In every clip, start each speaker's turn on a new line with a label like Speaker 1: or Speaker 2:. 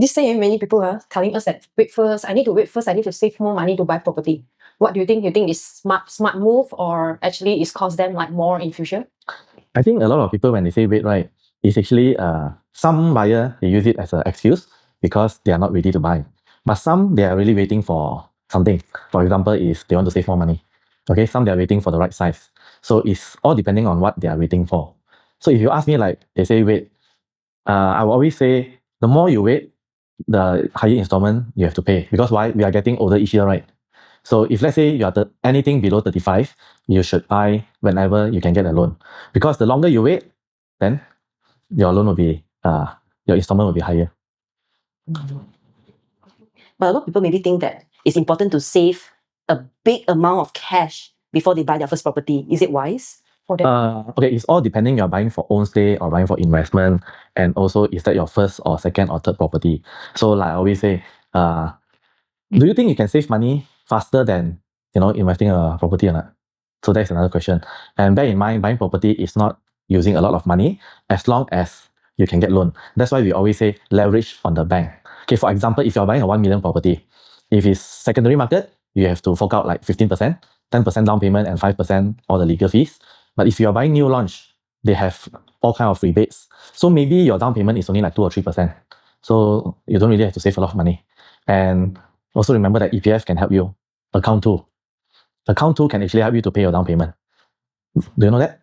Speaker 1: This day many people are telling us that wait first, I need to save more money to buy property. What do you think? You think it's smart move, or actually it's cost them like more in future?
Speaker 2: I think a lot of people, when they say wait, right, it's actually some buyer, they use it as an excuse because they are not ready to buy. But some, they are really waiting for something. For example, is they want to save more money. Okay, some they are waiting for the right size. So it's all depending on what they are waiting for. So if you ask me, like they say wait, I will always say the more you wait, the higher installment you have to pay. Because why? We are getting older each year, right? So if let's say you are anything below 35, you should buy whenever you can get a loan. Because the longer you wait, then your loan will be, your installment will be higher.
Speaker 3: But a lot of people maybe think that it's important to save a big amount of cash before they buy their first property. Is it wise for them?
Speaker 2: Okay, it's all depending you're buying for own stay or buying for investment, and also is that your first or second or third property. So like I always say, do you think you can save money faster than investing a property or not? So that's another question. And bear in mind, buying property is not using a lot of money as long as you can get loan. That's why we always say leverage on the bank. Okay, for example, if you're buying a 1 million property, if it's secondary market, you have to fork out like 15%, 10% down payment and 5% all the legal fees. But if you're buying new launch, they have all kind of rebates. So maybe your down payment is only like 2 or 3%. So you don't really have to save a lot of money. And also remember that EPF can help you. Account 2. Account 2 can actually help you to pay your down payment. Do you know that?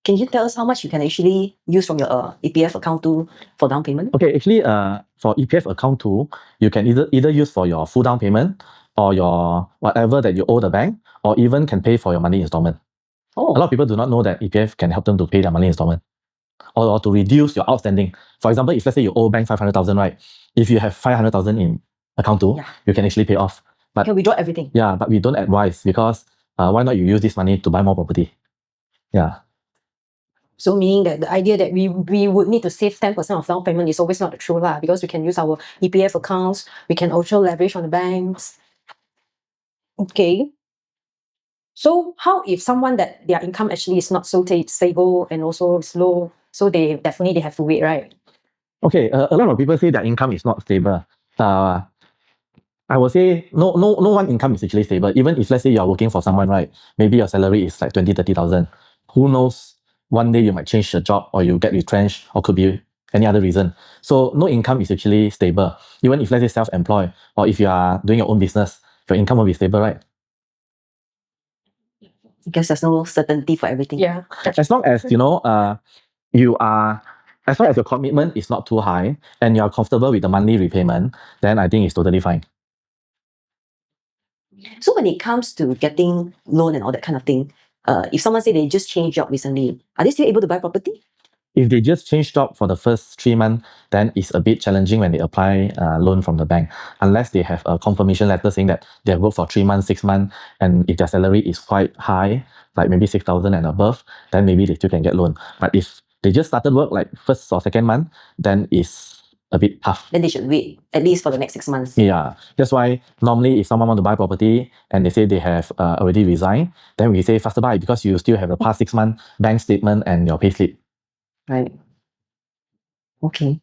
Speaker 3: Can you tell us how much you can actually use from your EPF account 2 for down payment?
Speaker 2: Okay, actually, for EPF account 2, you can either use for your full down payment or your whatever that you owe the bank, or even can pay for your monthly installment.
Speaker 3: Oh.
Speaker 2: A lot of people do not know that EPF can help them to pay their monthly installment or to reduce your outstanding. For example, if let's say you owe bank 500,000, right? If you have 500,000 in account 2, you can actually pay off. But
Speaker 3: you can withdraw everything.
Speaker 2: Yeah, but we don't advise because why not you use this money to buy more property? Yeah.
Speaker 1: So meaning that the idea that we would need to save 10% of down payment is always not true lah, because we can use our EPF accounts, we can also leverage on the banks. Okay. So how if someone that their income actually is not so stable and also slow, so they definitely have to wait, right?
Speaker 2: Okay, a lot of people say their income is not stable. I will say no one income is actually stable. Even if let's say you're working for someone, right? Maybe your salary is like 20,000-30,000. Who knows? One day you might change your job or you get retrenched, or could be any other reason. So no income is actually stable. Even if let's say self-employed, or if you are doing your own business, your income will be stable, right?
Speaker 3: Because there's no certainty for everything.
Speaker 1: Yeah.
Speaker 2: As long as as long as your commitment is not too high and you're comfortable with the monthly repayment, then I think it's totally fine.
Speaker 3: So when it comes to getting loan and all that kind of thing, if someone say they just changed job recently, are they still able to buy property?
Speaker 2: If they just change job for the first 3 months, then it's a bit challenging when they apply loan from the bank, unless they have a confirmation letter saying that they have worked for 3 months, 6 months, and if their salary is quite high, like maybe 6,000 and above, then maybe they still can get loan. But if they just started work like first or second month, then it's a bit tough.
Speaker 3: Then they should wait at least for the next 6 months.
Speaker 2: Yeah, that's why normally if someone want to buy property and they say they have already resigned, then we say faster buy because you still have the past 6 months bank statement and your payslip.
Speaker 3: Right. Okay.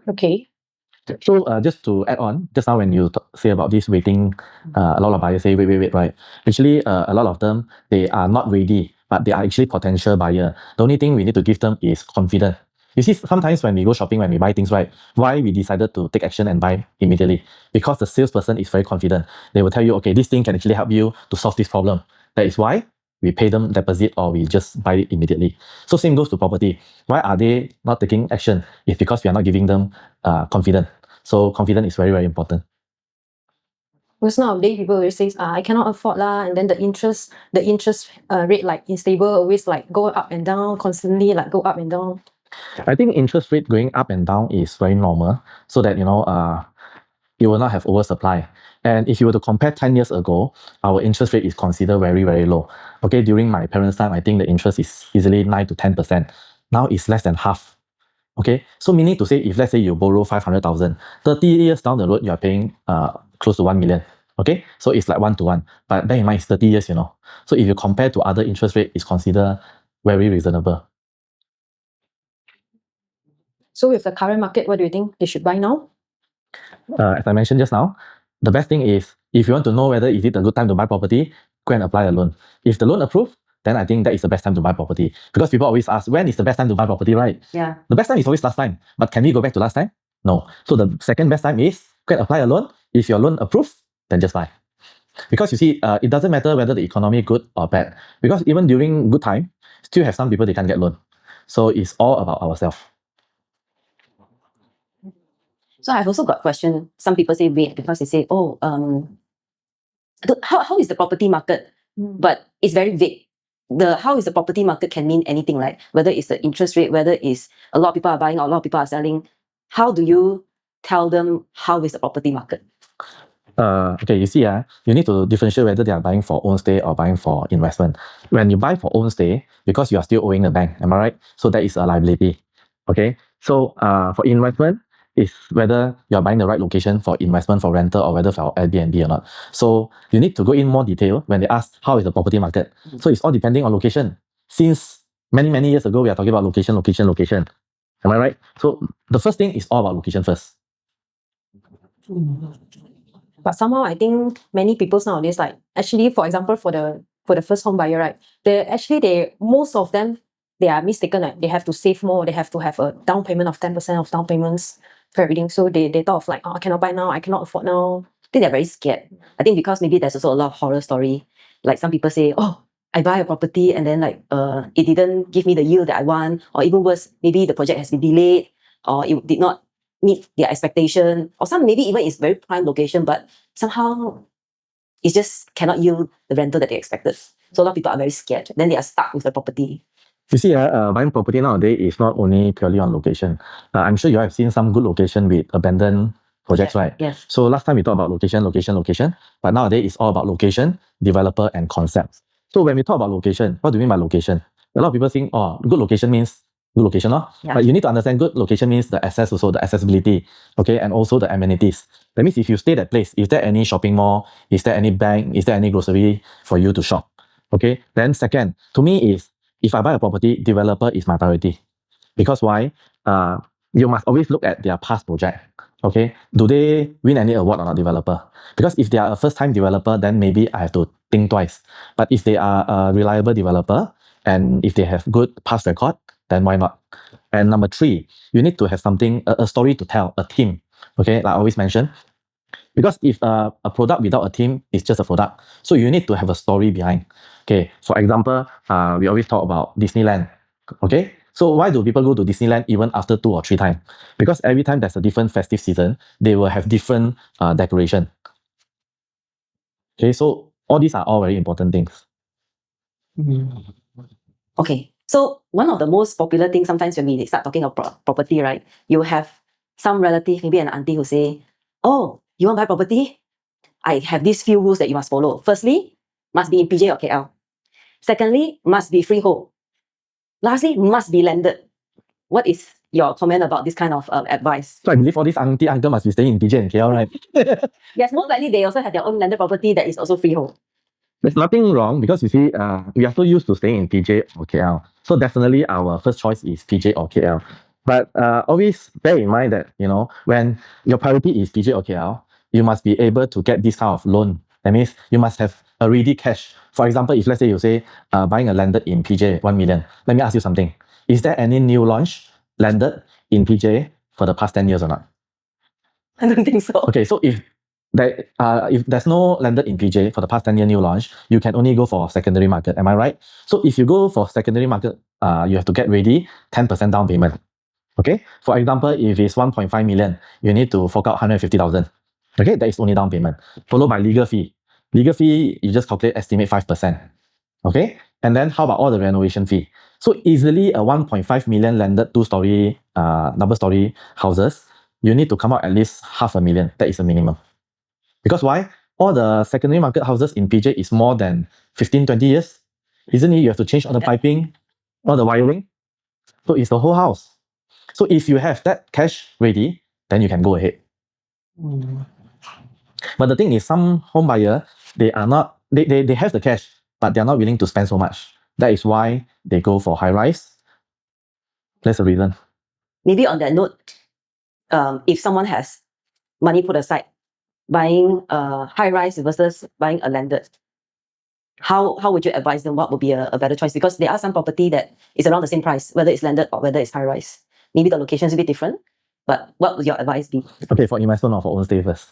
Speaker 1: Okay.
Speaker 2: So just to add on, just now when you say about this waiting, a lot of buyers say wait, right? Actually, a lot of them, they are not ready, but they are actually potential buyer. The only thing we need to give them is confidence. You see, sometimes when we go shopping, when we buy things, right, why we decided to take action and buy immediately? Because the salesperson is very confident. They will tell you, okay, this thing can actually help you to solve this problem. That is why we pay them deposit or we just buy it immediately. So same goes to property. Why are they not taking action? It's because we are not giving them confidence. So confidence is very, very important.
Speaker 1: Because nowadays people always say, I cannot afford lah, and then the interest rate like unstable, always like go up and down, constantly like go up and down.
Speaker 2: I think interest rate going up and down is very normal, so that you will not have oversupply. And if you were to compare 10 years ago, our interest rate is considered very, very low. Okay, during my parents' time, I think the interest is easily 9 to 10%. Now it's less than half. Okay, so meaning to say, if let's say you borrow 500,000, 30 years down the road, you are paying close to 1 million. Okay, so it's like 1-to-1. But bear in mind, it's 30 years, So if you compare to other interest rate, it's considered very reasonable.
Speaker 1: So with the current market, what do you think they should buy now?
Speaker 2: As I mentioned just now, the best thing is if you want to know whether is it a good time to buy property, go and apply a loan. If the loan approved, then I think that is the best time to buy property. Because people always ask, when is the best time to buy property, right?
Speaker 3: Yeah.
Speaker 2: The best time is always last time. But can we go back to last time? No. So the second best time is go and apply a loan. If your loan approved, then just buy. Because you see, it doesn't matter whether the economy is good or bad. Because even during good time, still have some people they can't get loan. So it's all about ourselves.
Speaker 3: So I've also got question. Some people say wait because they say, oh, how is the property market? But it's very vague. How is the property market can mean anything, right? Whether it's the interest rate, whether it's a lot of people are buying or a lot of people are selling. How do you tell them how is the property market?
Speaker 2: Okay, you see, you need to differentiate whether they are buying for own stay or buying for investment. When you buy for own stay, because you are still owing the bank, am I right? So that is a liability. Okay, so for investment, is whether you are buying the right location for investment, for rental, or whether for Airbnb or not. So you need to go in more detail when they ask how is the property market. So it's all depending on location. Since many years ago, we are talking about location. Am I right? So the first thing is all about location first.
Speaker 1: But somehow I think many people nowadays, like actually, for example, for the first home buyer, right? Most of them they are mistaken. Like they have to save more. They have to have a down payment of 10% of down payments for everything. So they thought of like, oh, I cannot buy now. I cannot afford now.
Speaker 3: I think they're very scared. I think because maybe there's also a lot of horror story. Like some people say, oh, I buy a property and then like it didn't give me the yield that I want, or even worse, maybe the project has been delayed, or it did not meet their expectation, or some maybe even it's very prime location, but somehow it just cannot yield the rental that they expected. So a lot of people are very scared. Then they are stuck with the property.
Speaker 2: You see, buying property nowadays is not only purely on location. I'm sure you have seen some good location with abandoned projects, right?
Speaker 3: Yes.
Speaker 2: So last time we talked about location, but nowadays it's all about location, developer, and concepts. So when we talk about location, what do we mean by location? A lot of people think, oh, good location means good location, no?
Speaker 3: Yeah.
Speaker 2: But you need to understand good location means the access also, the accessibility, okay, and also the amenities. That means if you stay that place, is there any shopping mall? Is there any bank? Is there any grocery for you to shop? Okay. Then second, to me is if I buy a property, developer is my priority. Because why? You must always look at their past project. Okay, do they win any award or not, developer? Because if they are a first-time developer, then maybe I have to think twice. But if they are a reliable developer and if they have good past record, then why not? And number three, you need to have something, a story to tell, a team. Okay, like I always mention. Because if a product without a team is just a product, so you need to have a story behind. Okay, for example, we always talk about Disneyland. Okay, so why do people go to Disneyland even after 2 or 3 times? Because every time there's a different festive season, they will have different decoration. Okay, so all these are all very important things.
Speaker 3: Okay, so one of the most popular things sometimes when we start talking about property, right? You have some relative, maybe an auntie who say, oh, you want to buy property? I have these few rules that you must follow. Firstly, must be in PJ or KL. Secondly, must be freehold. Lastly, must be landed. What is your comment about this kind of advice?
Speaker 2: So I believe all these auntie uncle must be staying in PJ and KL, right?
Speaker 3: Yes, most likely they also have their own landed property that is also freehold.
Speaker 2: There's nothing wrong because you see, we are so used to staying in PJ or KL. So definitely our first choice is PJ or KL. But always bear in mind that, you know, when your priority is PJ or KL, you must be able to get this kind of loan. That means you must have a ready cash. For example, if let's say you say buying a landed in PJ 1 million, let me ask you something. Is there any new launch landed in PJ for the past 10 years or not?
Speaker 3: I don't think so.
Speaker 2: Okay, so if there's no landed in PJ for the past 10-year new launch, you can only go for secondary market. Am I right? So if you go for secondary market, you have to get ready 10% down payment. Okay. For example, if it's 1.5 million, you need to fork out 150,000. Okay, that is only down payment. Followed by legal fee. Legal fee, you just calculate, estimate 5%. Okay. And then how about all the renovation fee? So easily a 1.5 million landed 2-story, double story houses, you need to come out at least 500,000. That is a minimum. Because why? All the secondary market houses in PJ is more than 15-20 years. Isn't it? You have to change all the piping, all the wiring. So it's the whole house. So if you have that cash ready, then you can go ahead. But the thing is, some home buyer, they have the cash, but they're not willing to spend so much. That is why they go for high rise. That's the reason.
Speaker 3: maybe on that note, if someone has money put aside, buying a high-rise versus buying a landed, how would you advise them what would be a better choice? Because there are some property that is around the same price, whether it's landed or whether it's high-rise. Maybe the location is a bit different, but what would your advice be?
Speaker 2: Okay, for investment or for own stay first?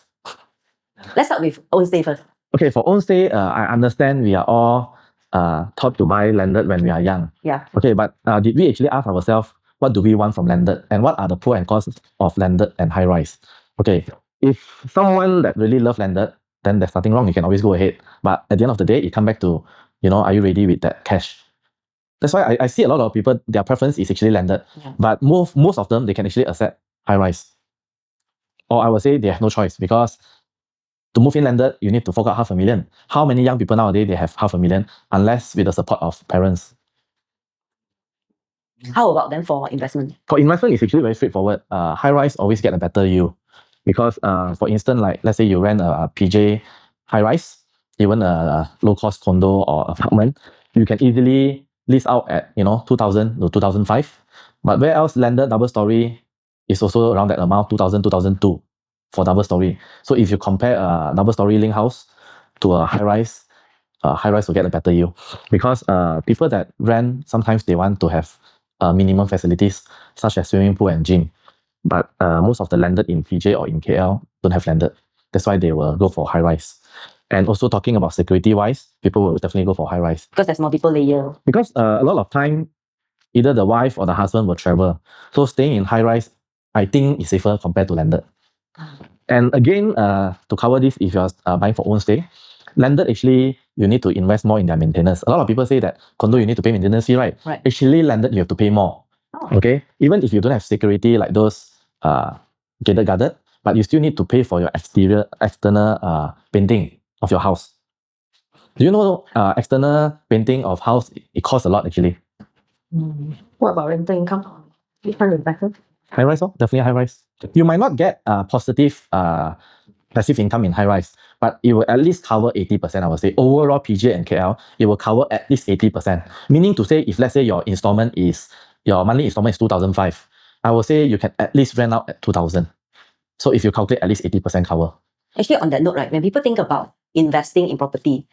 Speaker 3: Let's start with own stay first.
Speaker 2: Okay, for own stay, I understand we are all taught to buy landed when we are young.
Speaker 3: Yeah.
Speaker 2: Okay, but did we actually ask ourselves what do we want from landed and what are the pros and cons of landed and high rise? Okay, if someone that really love landed, then there's nothing wrong. You can always go ahead. But at the end of the day, it comes back to, are you ready with that cash? That's why I see a lot of people, their preference is actually landed.
Speaker 3: Yeah.
Speaker 2: But most of them, they can actually accept high rise. Or I would say they have no choice because to move in landed, you need to fork out $500,000. How many young people nowadays, they have $500,000 unless with the support of parents?
Speaker 3: How about them for investment?
Speaker 2: For investment, it's actually very straightforward. High rise always get a better yield because, for instance, like let's say you rent a PJ high rise, even a low cost condo or apartment, you can easily lease out at 2,000 to 2,005. But where else landed double story is also around that amount, 2,000, 2,002 for double story. So if you compare a double story link house to a high rise will get a better yield because people that rent sometimes they want to have minimum facilities such as swimming pool and gym, but most of the landed in PJ or in KL don't have landed. That's why they will go for high rise. And also talking about security wise, people will definitely go for high rise
Speaker 3: Because there's multiple layer.
Speaker 2: because a lot of time either the wife or the husband will travel. So staying in high rise, I think is safer compared to landed. And again, to cover this, if you're buying for own stay, landed actually you need to invest more in their maintenance. A lot of people say that condo you need to pay maintenance fee, right?
Speaker 3: Right.
Speaker 2: Actually, landed you have to pay more.
Speaker 3: Oh.
Speaker 2: Okay, even if you don't have security like those gated guarded, but you still need to pay for your external painting of your house. Do you know external painting of house? It costs a lot actually.
Speaker 1: What about rental income? Which one is better?
Speaker 2: High rise, definitely high rise. You might not get positive passive income in high rise, but it will at least cover 80%. I would say overall PJ and KL, it will cover at least 80%. Meaning to say, if let's say your monthly installment is 2,005, I would say you can at least rent out at 2,000. So if you calculate at least 80% cover.
Speaker 3: Actually, on that note, right, when people think about investing in property,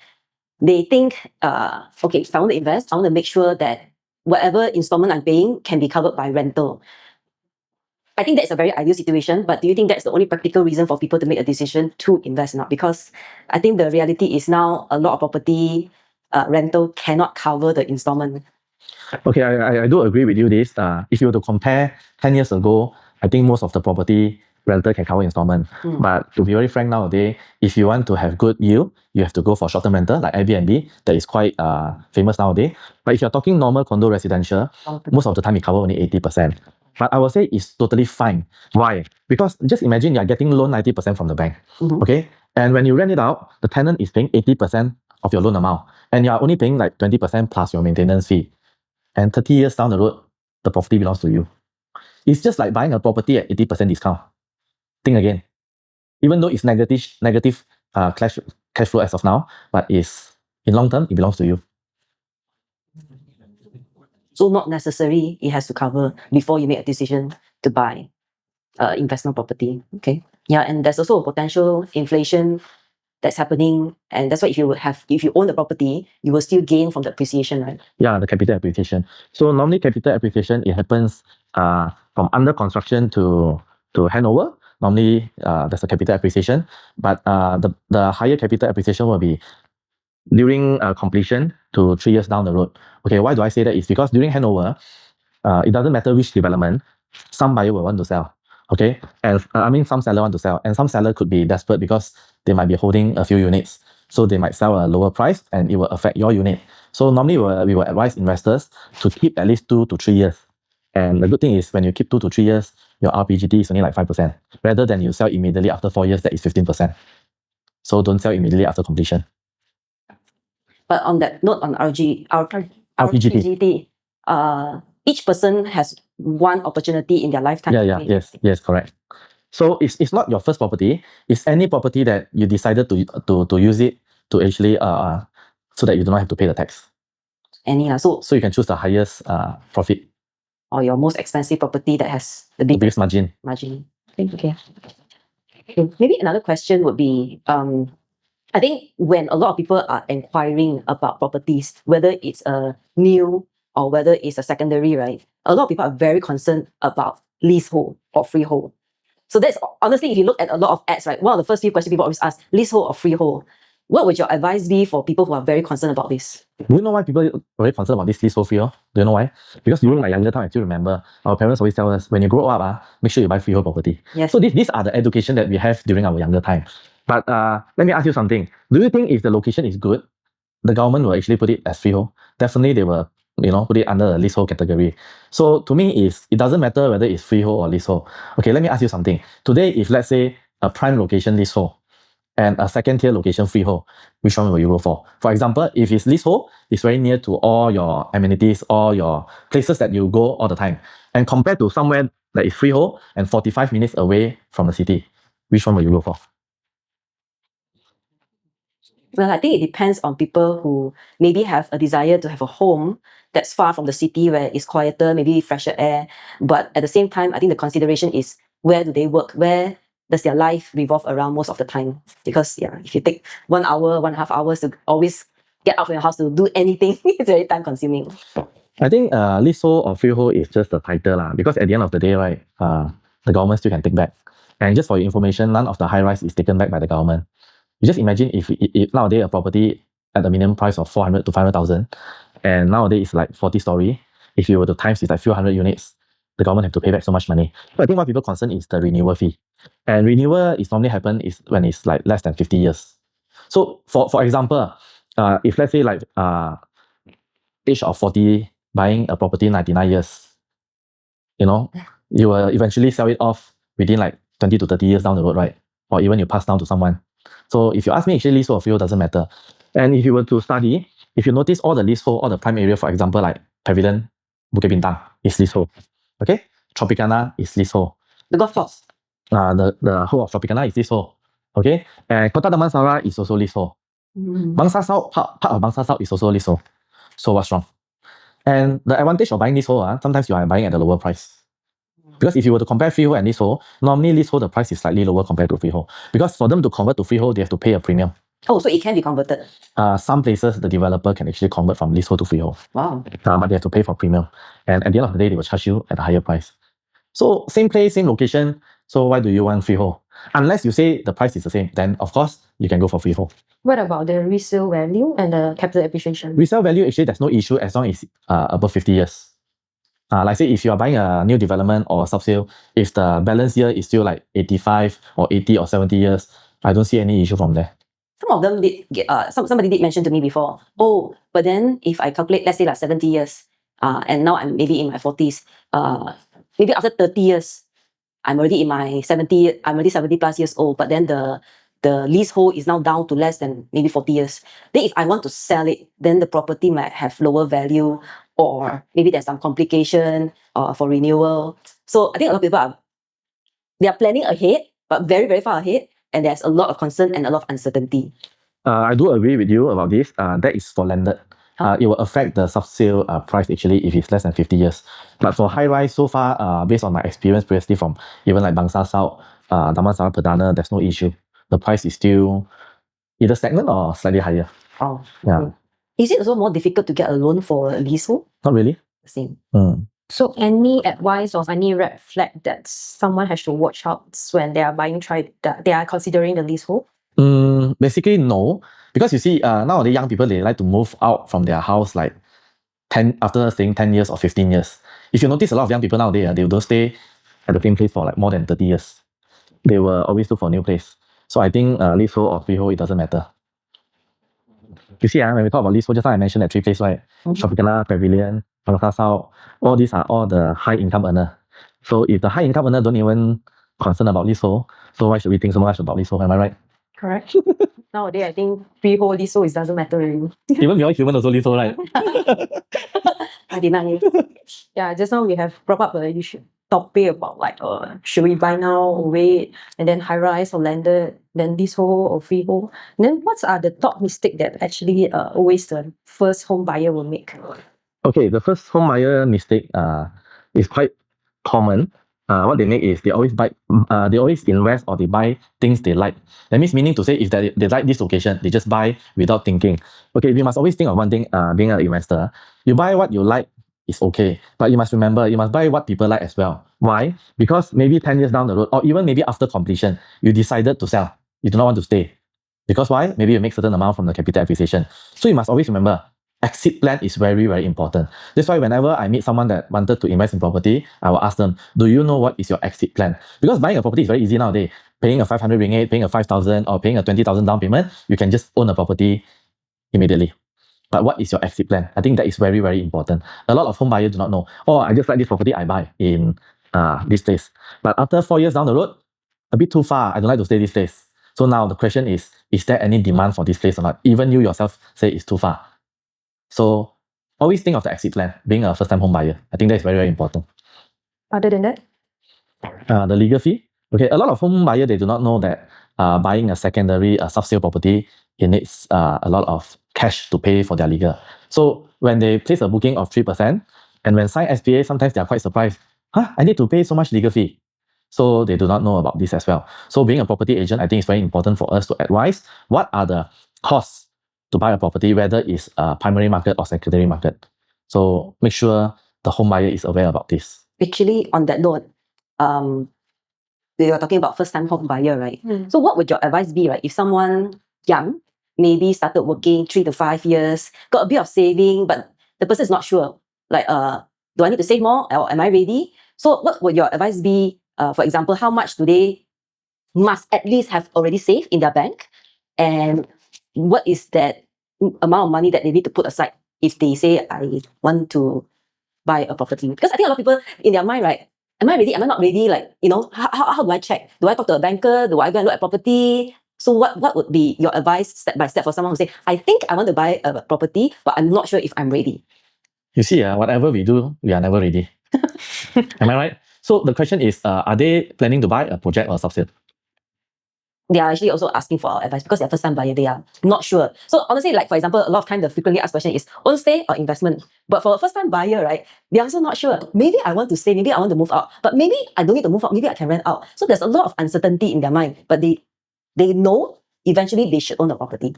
Speaker 3: they think, okay, if I want to invest, I want to make sure that whatever installment I'm paying can be covered by rental. I think that's a very ideal situation, but do you think that's the only practical reason for people to make a decision to invest or not? Because I think the reality is now a lot of property rental cannot cover the installment.
Speaker 2: Okay, I do agree with you this. If you were to compare 10 years ago, I think most of the property rental can cover installment. But to be very frank nowadays, if you want to have good yield, you have to go for short-term rental like Airbnb. That is quite famous nowadays. But if you're talking normal condo residential, most of the time it cover only 80%. But I would say it's totally fine. Why? Because just imagine you're getting loan 90% from the bank. Okay? And when you rent it out, the tenant is paying 80% of your loan amount. And you're only paying like 20% plus your maintenance fee. And 30 years down the road, the property belongs to you. It's just like buying a property at 80% discount. Think again. Even though it's negative cash flow as of now, but is in long term, it belongs to you.
Speaker 3: So not necessary it has to cover before you make a decision to buy investment property. Okay. Yeah, and there's also a potential inflation that's happening, and that's why if you own the property, you will still gain from the appreciation, right?
Speaker 2: Yeah, the capital appreciation. So normally capital appreciation, it happens from under construction to handover. Normally there's a capital appreciation, but the higher capital appreciation will be during completion to 3 years down the road. Okay, why do I say that? It's because during handover, it doesn't matter which development, some buyer will want to sell. Okay, and some seller want to sell, and some seller could be desperate because they might be holding a few units, so they might sell a lower price, and it will affect your unit. So normally we will advise investors to keep at least 2 to 3 years. And the good thing is when you keep 2 to 3 years, your RPGT is only like 5%, rather than you sell immediately after 4 years, that is 15%. So don't sell immediately after completion.
Speaker 3: But on that note, on RPGT, each person has one opportunity in their lifetime.
Speaker 2: Yes, correct. So it's not your first property. It's any property that you decided to use it to actually so that you do not have to pay the tax.
Speaker 3: So
Speaker 2: you can choose the highest profit.
Speaker 3: or your most expensive property that has the
Speaker 2: The
Speaker 3: biggest
Speaker 2: biggest margin.
Speaker 3: margin. Okay. Maybe another question would be, I think when a lot of people are inquiring about properties, whether it's a new or whether it's a secondary, right? A lot of people are very concerned about leasehold or freehold. So that's honestly, if you look at a lot of ads, right? One of the first few questions people always ask, leasehold or freehold. What would your advice be for people who are very concerned about this?
Speaker 2: Do you know why people are very concerned about this leasehold freehold? Do you know why? Because during my younger time, I still remember our parents always tell us, when you grow up, make sure you buy freehold property.
Speaker 3: Yes.
Speaker 2: So these are the education that we have during our younger time. But let me ask you something. Do you think if the location is good, the government will actually put it as freehold? Definitely they will, put it under the leasehold category. So to me, it doesn't matter whether it's freehold or leasehold. Okay, let me ask you something. Today, if let's say a prime location leasehold and a second tier location freehold, which one will you go for? For example, if it's leasehold, it's very near to all your amenities, all your places that you go all the time. And compared to somewhere that is freehold and 45 minutes away from the city, which one will you go for?
Speaker 3: Well, I think it depends on people who maybe have a desire to have a home that's far from the city where it's quieter, maybe fresher air. But at the same time, I think the consideration is where do they work? Where does their life revolve around most of the time? Because if you take 1 hour, 1.5 hours to always get out from your house to do anything, it's very time consuming.
Speaker 2: I think leasehold or freehold is just the title because at the end of the day, right, the government still can take back. And just for your information, none of the high rise is taken back by the government. You just imagine if nowadays a property at the minimum price of 400 to 500,000, and nowadays it's like 40 story. If you were to times it's like few hundred units, the government have to pay back so much money. But I think what people concern is the renewal fee. And renewal is normally happen is when it's like less than 50 years. So for example, if let's say like age of 40 buying a property 99 years, you will eventually sell it off within like 20 to 30 years down the road, right? Or even you pass down to someone. So if you ask me, actually leasehold or freehold doesn't matter. And if you were to study, if you notice all the leasehold, all the prime area, for example, like Pavilion, Bukit Bintang is leasehold. Okay? Tropicana is leasehold.
Speaker 3: The golf course.
Speaker 2: The whole of Tropicana is leasehold. Okay? And Kota Damansara is also leasehold. Bangsa South, part of Bangsa South is also leasehold. So what's wrong? And the advantage of buying leasehold, sometimes you are buying at a lower price. Because if you were to compare freehold and leasehold, normally leasehold the price is slightly lower compared to freehold. Because for them to convert to freehold, they have to pay a premium.
Speaker 3: Oh, so it can be converted.
Speaker 2: Some places the developer can actually convert from leasehold to freehold.
Speaker 3: Wow.
Speaker 2: But they have to pay for premium. And at the end of the day, they will charge you at a higher price. So same place, same location. So why do you want freehold? Unless you say the price is the same, then of course you can go for freehold.
Speaker 1: What about the resale value and the capital appreciation?
Speaker 2: Resale value, actually, there's no issue as long as it's above 50 years. Like say if you are buying a new development or a sub-sale, if the balance year is still like 85 or 80 or 70 years, I don't see any issue from there.
Speaker 3: Some of them did get, somebody did mention to me before, oh, but then if I calculate, let's say like 70 years, and now I'm maybe in my 40s, maybe after 30 years, I'm already 70 plus years old, but then the leasehold is now down to less than maybe 40 years. Then if I want to sell it, then the property might have lower value, or maybe there's some complication for renewal. So I think a lot of people they are planning ahead, but very, very far ahead, and there's a lot of concern and a lot of uncertainty.
Speaker 2: I do agree with you about this. That is for landed. It will affect the sub-sale price actually if it's less than 50 years. But for high-rise, so far, based on my experience previously from even like Bangsa South, Damansara Perdana, there's no issue. The price is still either stagnant or slightly higher.
Speaker 3: Oh,
Speaker 2: Yeah.
Speaker 3: okay. Is it also more difficult to get a loan for a leasehold?
Speaker 2: Not really.
Speaker 3: Same.
Speaker 1: So any advice or any red flag that someone has to watch out when they are they are considering the leasehold?
Speaker 2: Basically, no. Because you see, nowadays young people, they like to move out from their house like after staying 10 years or 15 years. If you notice a lot of young people nowadays, they don't stay at the same place for like more than 30 years. They will always look for a new place. So I think leasehold or freehold, it doesn't matter. You see, when we talk about leasehold, just now I mentioned that 3 places, right? Tropicana, Pavilion, Bangsa South, all these are all the high income earner. So if the high income earner don't even concern about leasehold, so why should we think so much about leasehold? Am I right?
Speaker 1: Correct. Nowadays, I think freehold, leasehold, it doesn't matter really.
Speaker 2: Even beyond human also leasehold, right?
Speaker 3: I deny it.
Speaker 1: Yeah, just now we have brought up a topic about like, should we buy now or wait? And then high rise or landed, then leasehold or freehold. And then what are the top mistake that actually always the first home buyer will make?
Speaker 2: Okay, the first home buyer mistake, is quite common. What they make is they always invest or they buy things they like. That means meaning to say if they like this location, they just buy without thinking. Okay, we must always think of one thing, being an investor, you buy what you like is okay. But you must remember, you must buy what people like as well. Why? Because maybe 10 years down the road, or even maybe after completion, you decided to sell. You do not want to stay. Because why? Maybe you make certain amount from the capital appreciation. So you must always remember, exit plan is very, very important. That's why whenever I meet someone that wanted to invest in property, I will ask them, do you know what is your exit plan? Because buying a property is very easy nowadays. Paying a 500 ringgit, paying a 5,000 or paying a 20,000 down payment, you can just own a property immediately. But what is your exit plan? I think that is very, very important. A lot of home buyers do not know. Oh, I just like this property, I buy in this place. But after 4 years down the road, a bit too far, I don't like to stay this place. So now the question is there any demand for this place or not? Even you yourself say it's too far. So always think of the exit plan, being a first-time home buyer. I think that is very, very important.
Speaker 1: Other than that?
Speaker 2: The legal fee. Okay, a lot of home buyers, they do not know that buying a secondary sub-sale property, it needs a lot of cash to pay for their legal. So when they place a booking of 3%, and when sign SPA, sometimes they are quite surprised. I need to pay so much legal fee. So they do not know about this as well. So being a property agent, I think it's very important for us to advise what are the costs to buy a property, whether it's a primary market or secondary market. So make sure the home buyer is aware about this.
Speaker 3: Actually, on that note, we were talking about first-time home buyer, right? So what would your advice be, right? If someone young, maybe started working 3 to 5 years, got a bit of saving, but the person is not sure, like, do I need to save more or am I ready? So what would your advice be? For example, how much do they must at least have already saved in their bank? And what is that amount of money that they need to put aside if they say, I want to buy a property? Because I think a lot of people in their mind, right? Am I ready? Am I not ready? Like, how do I check? Do I talk to a banker? Do I go and look at property? So what would be your advice step by step for someone who say, I think I want to buy a property, but I'm not sure if I'm ready?
Speaker 2: You see, whatever we do, we are never ready. Am I right? So the question is, are they planning to buy a project or a sub-sale?
Speaker 3: They are actually also asking for our advice because they're first time buyer, they are not sure. So honestly, like for example, a lot of time the frequently asked question is own stay or investment. But for a first time buyer, right, they're also not sure. Maybe I want to stay, maybe I want to move out, but maybe I don't need to move out, maybe I can rent out. So there's a lot of uncertainty in their mind, but they know eventually they should own a property.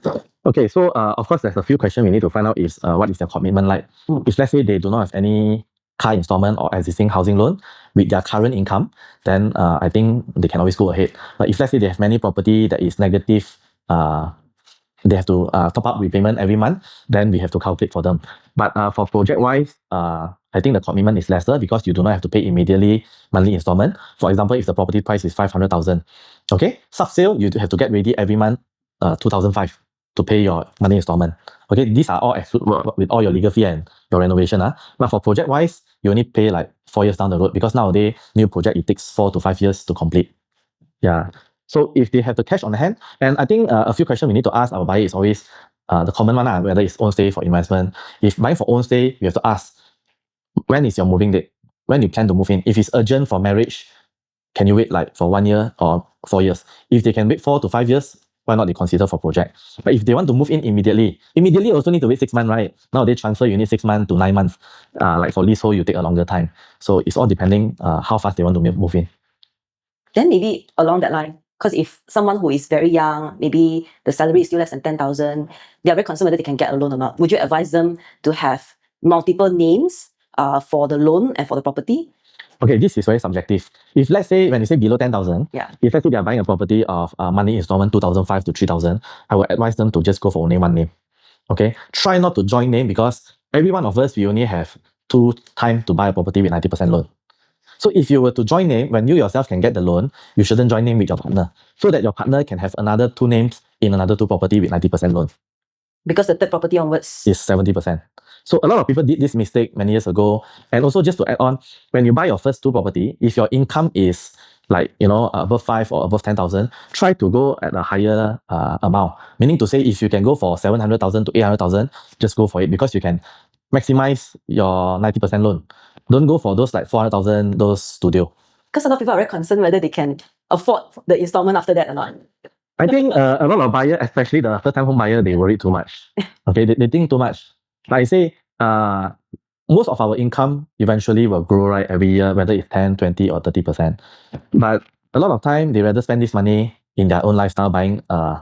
Speaker 2: Okay, so of course there's a few questions we need to find out is what is their commitment like. If let's say they do not have any car installment or existing housing loan with their current income, then I think they can always go ahead. But if let's say they have many property that is negative, they have to top up repayment every month, then we have to calculate for them. But for project wise, I think the commitment is lesser because you do not have to pay immediately monthly installment. For example, if the property price is 500,000, okay, sub-sale, you have to get ready every month 2,500 to pay your monthly installment. Okay, these are all exclude with all your legal fee and your renovation. But for project wise, you only pay like 4 years down the road because nowadays, new project, it takes 4 to 5 years to complete. Yeah. So if they have the cash on hand, and I think a few questions we need to ask our buyer is always the common one, whether it's own stay for investment. If buying for own stay, you have to ask, when is your moving date? When you plan to move in? If it's urgent for marriage, can you wait like for 1 year or 4 years? If they can wait 4 to 5 years, why not they consider for project? But if they want to move in immediately also need to wait 6 months, right? Nowadays transfer you need 6 months to 9 months. Like for leasehold, you take a longer time. So it's all depending how fast they want to move in.
Speaker 3: Then maybe along that line, because if someone who is very young, maybe the salary is still less than 10,000, they are very concerned whether they can get a loan or not. Would you advise them to have multiple names for the loan and for the property?
Speaker 2: Okay, this is very subjective. If let's say, when you say below 10,000, if let's say they are buying a property of monthly installment 2,500 to 3,000, I would advise them to just go for only one name. Okay, try not to join name because every one of us, we only have 2 times to buy a property with 90% loan. So if you were to join name, when you yourself can get the loan, you shouldn't join name with your partner so that your partner can have another 2 names in another 2 property with 90% loan.
Speaker 3: Because the third property onwards
Speaker 2: is 70%. So a lot of people did this mistake many years ago. And also just to add on, when you buy your first 2 property, if your income is like, above 5 or above 10,000, try to go at a higher amount. Meaning to say, if you can go for 700,000 to 800,000, just go for it because you can maximize your 90% loan. Don't go for those like 400,000, those studio.
Speaker 3: Because a lot of people are very concerned whether they can afford the installment after that or not.
Speaker 2: I think a lot of buyers, especially the first-time home buyer, they worry too much. Okay, they think too much. Like I say, most of our income eventually will grow, right, every year, whether it's 10, 20 or 30%. But a lot of time, they rather spend this money in their own lifestyle, buying a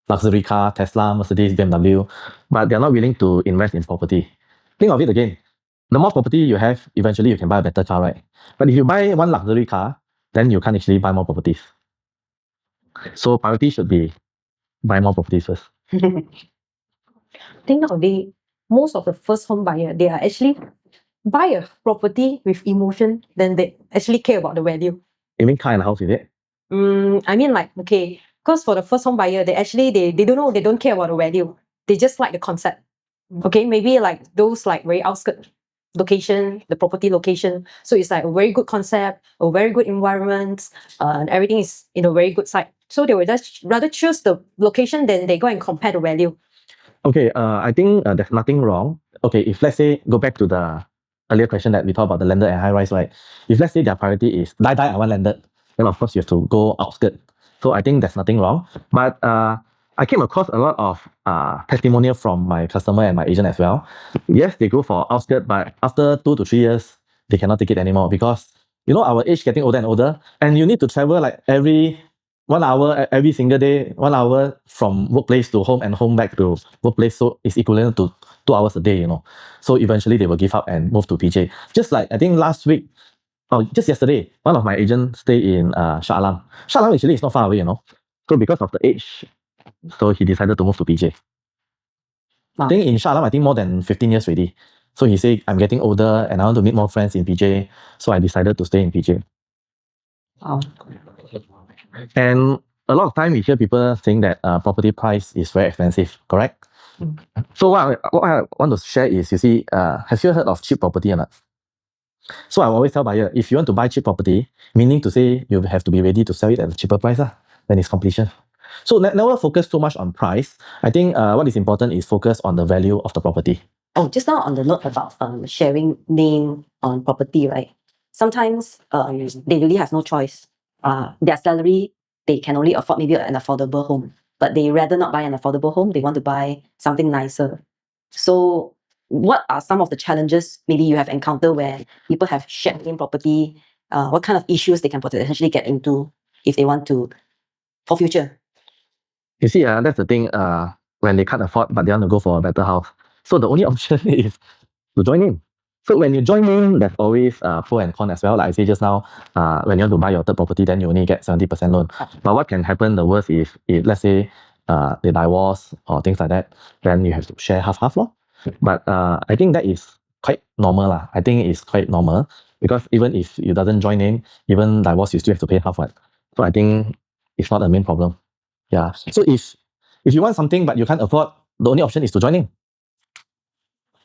Speaker 2: luxury car, Tesla, Mercedes, BMW, but they're not willing to invest in property. Think of it again. The more property you have, eventually you can buy a better car, right? But if you buy one luxury car, then you can't actually buy more properties. So priority should be buy more properties first.
Speaker 1: I think nowadays, most of the first home buyer, they are actually buy a property with emotion, then they actually care about the value.
Speaker 2: You mean car and house, is it?
Speaker 1: I mean like, okay, because for the first home buyer, they actually, they don't know, they don't care about the value. They just like the concept. Okay, maybe like those like very outskirt location, the property location. So it's like a very good concept, a very good environment, and everything is in a very good site. So they will just rather choose the location than they go and compare the value.
Speaker 2: Okay, I think there's nothing wrong. Okay, if let's say, go back to the earlier question that we talked about the landed and high rise, right? If let's say their priority is die I want landed, then of course you have to go outskirt. So I think there's nothing wrong. But I came across a lot of testimonial from my customer and my agent as well. Yes, they go for outskirt, but after 2 to 3 years, they cannot take it anymore because our age getting older and older, and you need to travel like every 1 hour every single day, 1 hour from workplace to home and home back to workplace. So it's equivalent to 2 hours a day, So eventually they will give up and move to PJ. Just like I think last week, or just yesterday, one of my agents stay in Shah Alam. Shah Alam actually is not far away, So because of the age, so he decided to move to PJ.
Speaker 1: Wow.
Speaker 2: I think in Shah Alam, I think more than 15 years already. So he said, I'm getting older and I want to meet more friends in PJ. So I decided to stay in PJ.
Speaker 1: Wow.
Speaker 2: And a lot of time we hear people saying that property price is very expensive, correct? So what I want to share is, you see, have you heard of cheap property or not? So I always tell buyer, if you want to buy cheap property, meaning to say you have to be ready to sell it at a cheaper price when it's completion. So never focus too much on price. I think what is important is focus on the value of the property.
Speaker 3: Oh, just now on the note about sharing name on property, right? Sometimes they really have no choice. Their salary, they can only afford maybe an affordable home, but they rather not buy an affordable home. They want to buy something nicer. So what are some of the challenges maybe you have encountered where people have shared name property? What kind of issues they can potentially get into if they want to for future?
Speaker 2: You see, that's the thing, when they can't afford, but they want to go for a better house. So the only option is to join in. So when you join in, there's always pro and con as well. Like I say just now, when you want to buy your third property, then you only get 70% loan. But what can happen, the worst is, if let's say they divorce or things like that, then you have to share half-half. But I think that is quite normal. I think it's quite normal because even if you doesn't join in, even divorce, you still have to pay half. So I think it's not the main problem. Yeah. So if you want something but you can't afford, the only option is to join in.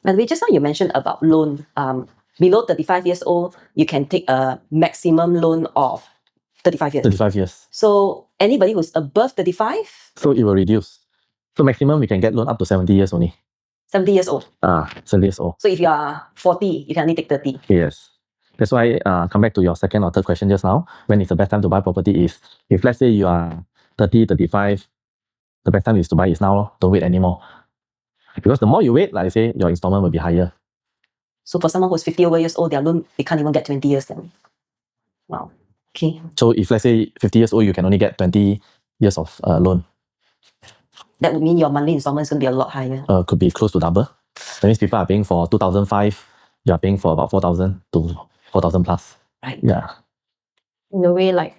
Speaker 3: By the way, just now you mentioned about loan. Below 35 years old, you can take a maximum loan of 35 years.
Speaker 2: 35 years.
Speaker 3: So anybody who's above 35?
Speaker 2: So it will reduce. So maximum we can get loan up to 70 years only.
Speaker 3: 70 years old.
Speaker 2: 70 years old.
Speaker 3: So if you are 40, you can only take 30.
Speaker 2: Yes. That's why come back to your second or third question just now. When is the best time to buy property is, if let's say you are 30, 35, the best time is to buy is now. Don't wait anymore. Because the more you wait, like I say, your installment will be higher.
Speaker 3: So for someone who's 50 over years old, their loan, they can't even get 20 years then. Wow. Okay.
Speaker 2: So if let's say 50 years old, you can only get 20 years of loan.
Speaker 3: That would mean your monthly installment is going to be a lot higher.
Speaker 2: Could be close to double. That means people are paying for 2,500, you are paying for about 4,000 to 4,000 plus.
Speaker 3: Right.
Speaker 2: Yeah.
Speaker 1: In a way, like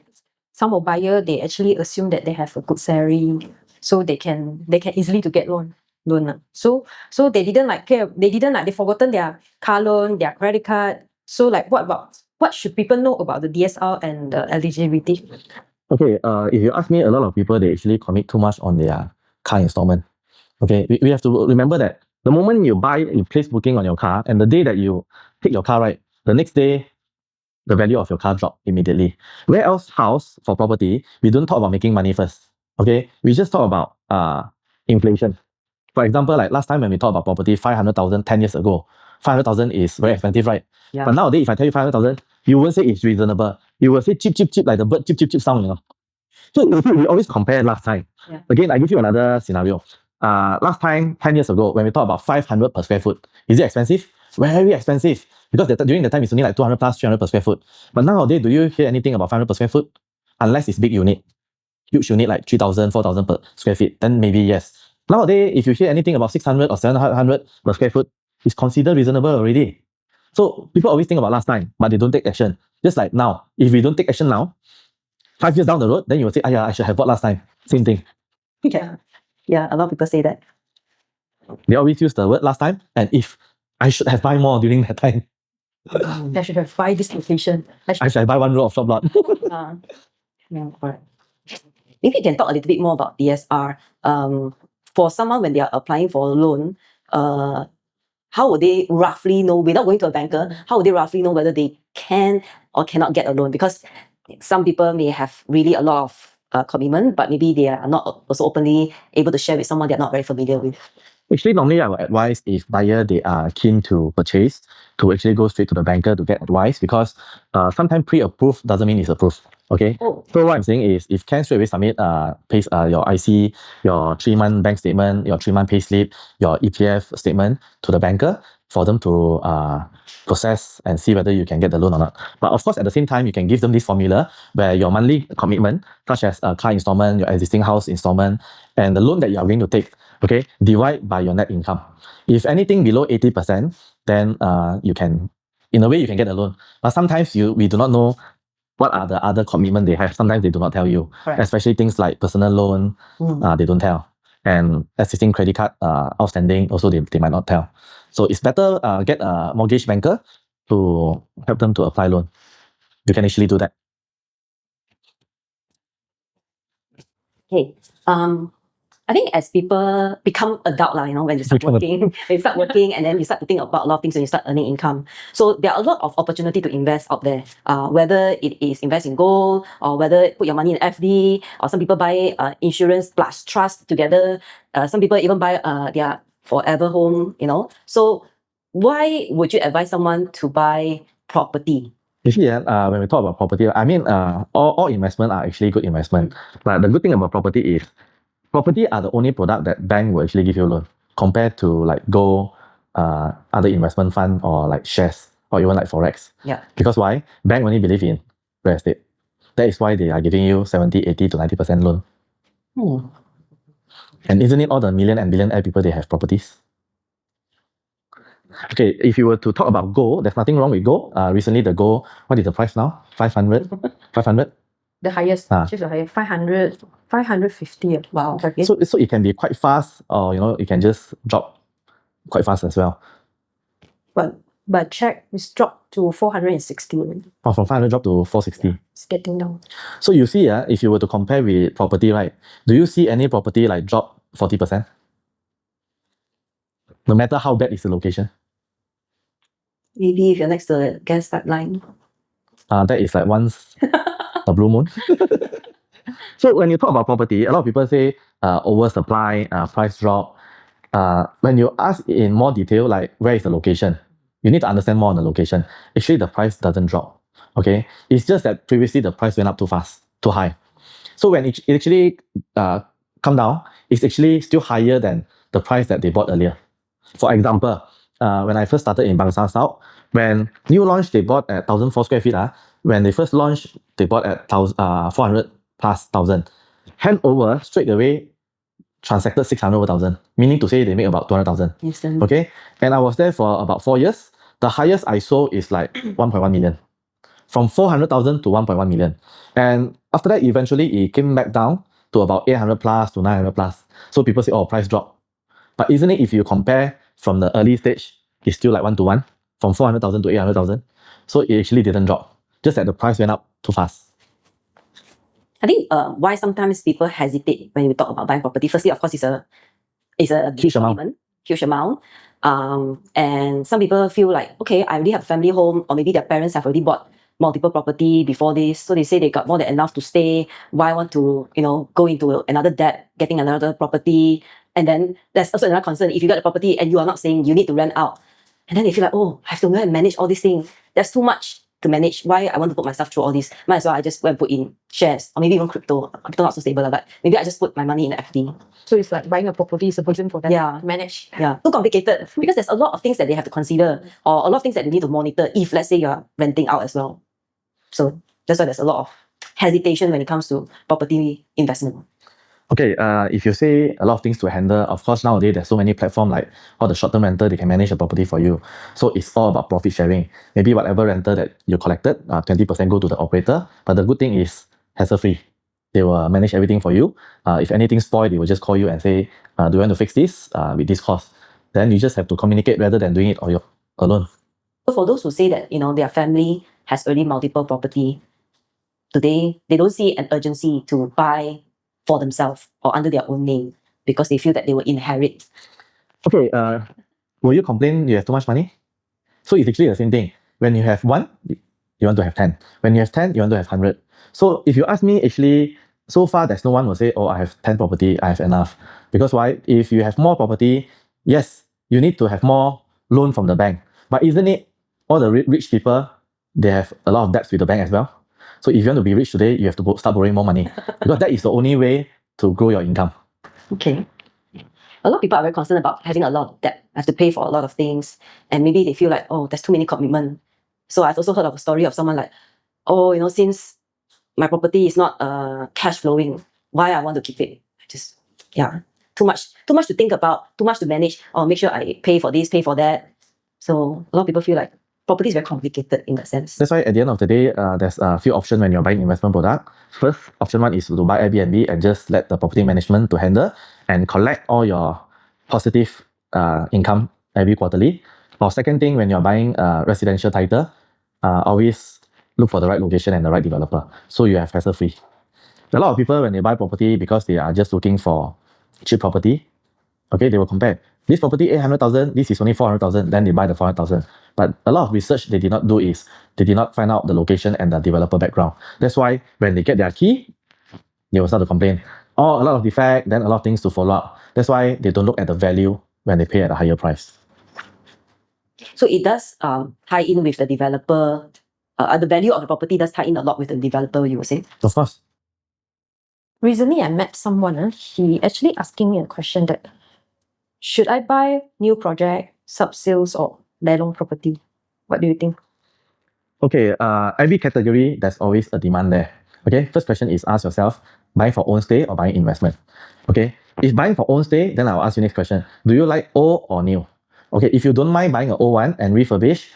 Speaker 1: some of buyer, they actually assume that they have a good salary, so they can easily to get loan. So they didn't like care. They forgotten their car loan, their credit card. So like, what should people know about the DSR and the eligibility?
Speaker 2: Okay. If you ask me, a lot of people, they actually commit too much on their car installment. Okay. We have to remember that the moment you buy, you place booking on your car, and the day that you take your car, right, the next day, the value of your car drop immediately. Where else house for property, we don't talk about making money first. Okay. We just talk about inflation. For example, like last time when we talked about property, 500,000 10 years ago, 500,000 is very expensive, right?
Speaker 3: Yeah.
Speaker 2: But nowadays, if I tell you 500,000, you won't say it's reasonable. You will say cheap, like the bird cheap sound, So we always compare last time.
Speaker 3: Yeah.
Speaker 2: Again, I give you another scenario. Last time, 10 years ago, when we talked about 500 per square foot, is it expensive? very expensive because during the time it's only like 200 plus 300 per square foot. But nowadays, do you hear anything about 500 per square foot? Unless it's big unit, huge unit like 3,000, 4,000 per square feet, then maybe yes. Nowadays, if you hear anything about 600 or 700 per square foot, it's considered reasonable already. So people always think about last time, but they don't take action. Just like now, if we don't take action now, 5 years down the road, then you will say, I should have bought last time. Same thing.
Speaker 3: Yeah. Yeah, a lot of people say that.
Speaker 2: They always use the word last time, and if I should have buy more during that time.
Speaker 1: I should have buy this location.
Speaker 2: I should have buy one row of shop lot.
Speaker 3: Yeah, correct. Maybe you can talk a little bit more about DSR. For someone when they are applying for a loan, how would they roughly know, without going to a banker, how would they roughly know whether they can or cannot get a loan? Because some people may have really a lot of commitment, but maybe they are not also openly able to share with someone they're not very familiar with.
Speaker 2: Actually, normally I would advise if buyer they are keen to purchase to actually go straight to the banker to get advice because sometimes pre-approved doesn't mean it's approved. Okay.
Speaker 3: Oh.
Speaker 2: So what I'm saying is if can straight away submit your IC, your 3-month bank statement, your 3-month payslip, your EPF statement to the banker for them to process and see whether you can get the loan or not. But of course, at the same time, you can give them this formula where your monthly commitment, such as a car installment, your existing house installment, and the loan that you are going to take, okay, divide by your net income. If anything below 80%, then you can, in a way, you can get a loan. But sometimes we do not know what are the other commitment they have. Sometimes they do not tell you,
Speaker 3: Correct.
Speaker 2: especially things like personal loan, they don't tell. And existing credit card outstanding, also they might not tell. So it's better get a mortgage banker to help them to apply loan. You can actually do that.
Speaker 3: Okay. I think as people become adult, when you start working, and then you start to think about a lot of things when you start earning income. So there are a lot of opportunity to invest out there. Whether it is invest in gold or whether put your money in FD, or some people buy insurance plus trust together. Some people even buy their forever home, So why would you advise someone to buy property?
Speaker 2: Actually, when we talk about property, I mean, all investment are actually good investment. But the good thing about property is property are the only product that bank will actually give you a loan compared to like gold, other investment fund or like shares or even like forex.
Speaker 3: Yeah.
Speaker 2: Because why? Bank only believe in real estate. That is why they are giving you 70, 80 to 90% loan. And isn't it all the million and billionaire people, they have properties? Okay, if you were to talk about gold, there's nothing wrong with gold. Recently the gold, what is the price now? 500? 500?
Speaker 1: The highest, just the highest, 500, 550. Wow. Okay.
Speaker 2: So it can be quite fast, or it can just drop quite fast as well.
Speaker 1: But check, it's dropped to 460 already.
Speaker 2: Or from 500 drop to 460.
Speaker 1: It's getting down.
Speaker 2: So you see, if you were to compare with property, right? Do you see any property like drop 40%? No matter how bad is the location.
Speaker 3: Maybe if you're next to the gas pipeline.
Speaker 2: That is like once a blue moon. So when you talk about property, a lot of people say oversupply, price drop. When you ask in more detail, like where is the location, you need to understand more on the location. Actually, the price doesn't drop. Okay, it's just that previously the price went up too fast, too high. So when it actually come down, it's actually still higher than the price that they bought earlier. For example, when I first started in Bangsar South, when new launch they bought at 1,004 square feet. When they first launched, they bought at 400 plus 1,000. Handover straight away transacted 600 over 1,000, meaning to say they make about 200,000.
Speaker 3: Instant.
Speaker 2: Okay, and I was there for about 4 years. The highest I sold is like 1.1 million, from 400,000 to 1.1 million. And after that, eventually it came back down to about 800 plus to 900 plus. So people say, oh, price drop. But isn't it, if you compare from the early stage, it's still like 1-to-1, from 400,000 to 800,000. So it actually didn't drop, just that the price went up too fast.
Speaker 3: I think why sometimes people hesitate when we talk about buying property. Firstly, of course, it's a
Speaker 2: Huge amount.
Speaker 3: Huge amount. And some people feel like, okay, I already have a family home, or maybe their parents have already bought multiple property before this, so they say they got more than enough to stay. Why want to, go into another debt, getting another property? And then there's also another concern: if you got a property and you are not saying you need to rent out, and then they feel like, oh, I have to go and manage all these things. There's too much to manage. Why I want to put myself through all this? Might as well I just go and put in shares or maybe even crypto. Crypto not so stable, but maybe I just put my money in the FD.
Speaker 1: So it's like buying a property is a burden for them
Speaker 3: Yeah.
Speaker 1: to manage.
Speaker 3: Yeah, too complicated because there's a lot of things that they have to consider or a lot of things that they need to monitor if let's say you're renting out as well. So that's why there's a lot of hesitation when it comes to property investment.
Speaker 2: Okay, if you say a lot of things to handle, of course nowadays there's so many platforms like all the short-term rental, they can manage the property for you. So it's all about profit sharing. Maybe whatever rental that you collected, 20% go to the operator. But the good thing is hassle-free. They will manage everything for you. If anything spoiled, they will just call you and say, do you want to fix this with this cost? Then you just have to communicate rather than doing it on your alone.
Speaker 3: So for those who say that their family has already multiple property, today they don't see an urgency to buy for themselves or under their own name because they feel that they will inherit.
Speaker 2: Okay, will you complain you have too much money? So it's actually the same thing. When you have 1, you want to have 10. When you have 10, you want to have 100. So if you ask me, actually, so far there's no one will say, oh, I have 10 property, I have enough. Because why? If you have more property, yes, you need to have more loan from the bank. But isn't it all the rich people, they have a lot of debts with the bank as well? So if you want to be rich today, you have to start borrowing more money because that is the only way to grow your income.
Speaker 3: Okay. A lot of people are very concerned about having a lot of debt, have to pay for a lot of things, and maybe they feel like, oh, there's too many commitment. So I've also heard of a story of someone like, oh, since my property is not cash flowing, why I want to keep it? Too much to think about, too much to manage, or make sure I pay for this, pay for that. So a lot of people feel like property is very complicated in that sense.
Speaker 2: That's why at the end of the day, there's a few options when you're buying investment product. First, option 1 is to buy Airbnb and just let the property management to handle and collect all your positive income every quarterly. Or second thing, when you're buying a residential title, always look for the right location and the right developer. So you have hassle-free. A lot of people, when they buy property, because they are just looking for cheap property, okay, they will compare. This property 800,000, this is only 400,000, then they buy the 400,000. But a lot of research they did not do is they did not find out the location and the developer background. That's why when they get their key, they will start to complain. Or a lot of defect, then a lot of things to follow up. That's why they don't look at the value when they pay at a higher price.
Speaker 3: So it does tie in with the developer. The value of the property does tie in a lot with the developer, you were saying?
Speaker 2: Of course.
Speaker 1: Recently, I met someone, he actually asking me a question that, should I buy new project, sub-sales or lelong property? What do you think?
Speaker 2: Okay, every category, there's always a demand there. Okay, first question is ask yourself, buying for own stay or buying investment? Okay, if buying for own stay, then I'll ask you next question. Do you like old or new? Okay, if you don't mind buying an old one and refurbish,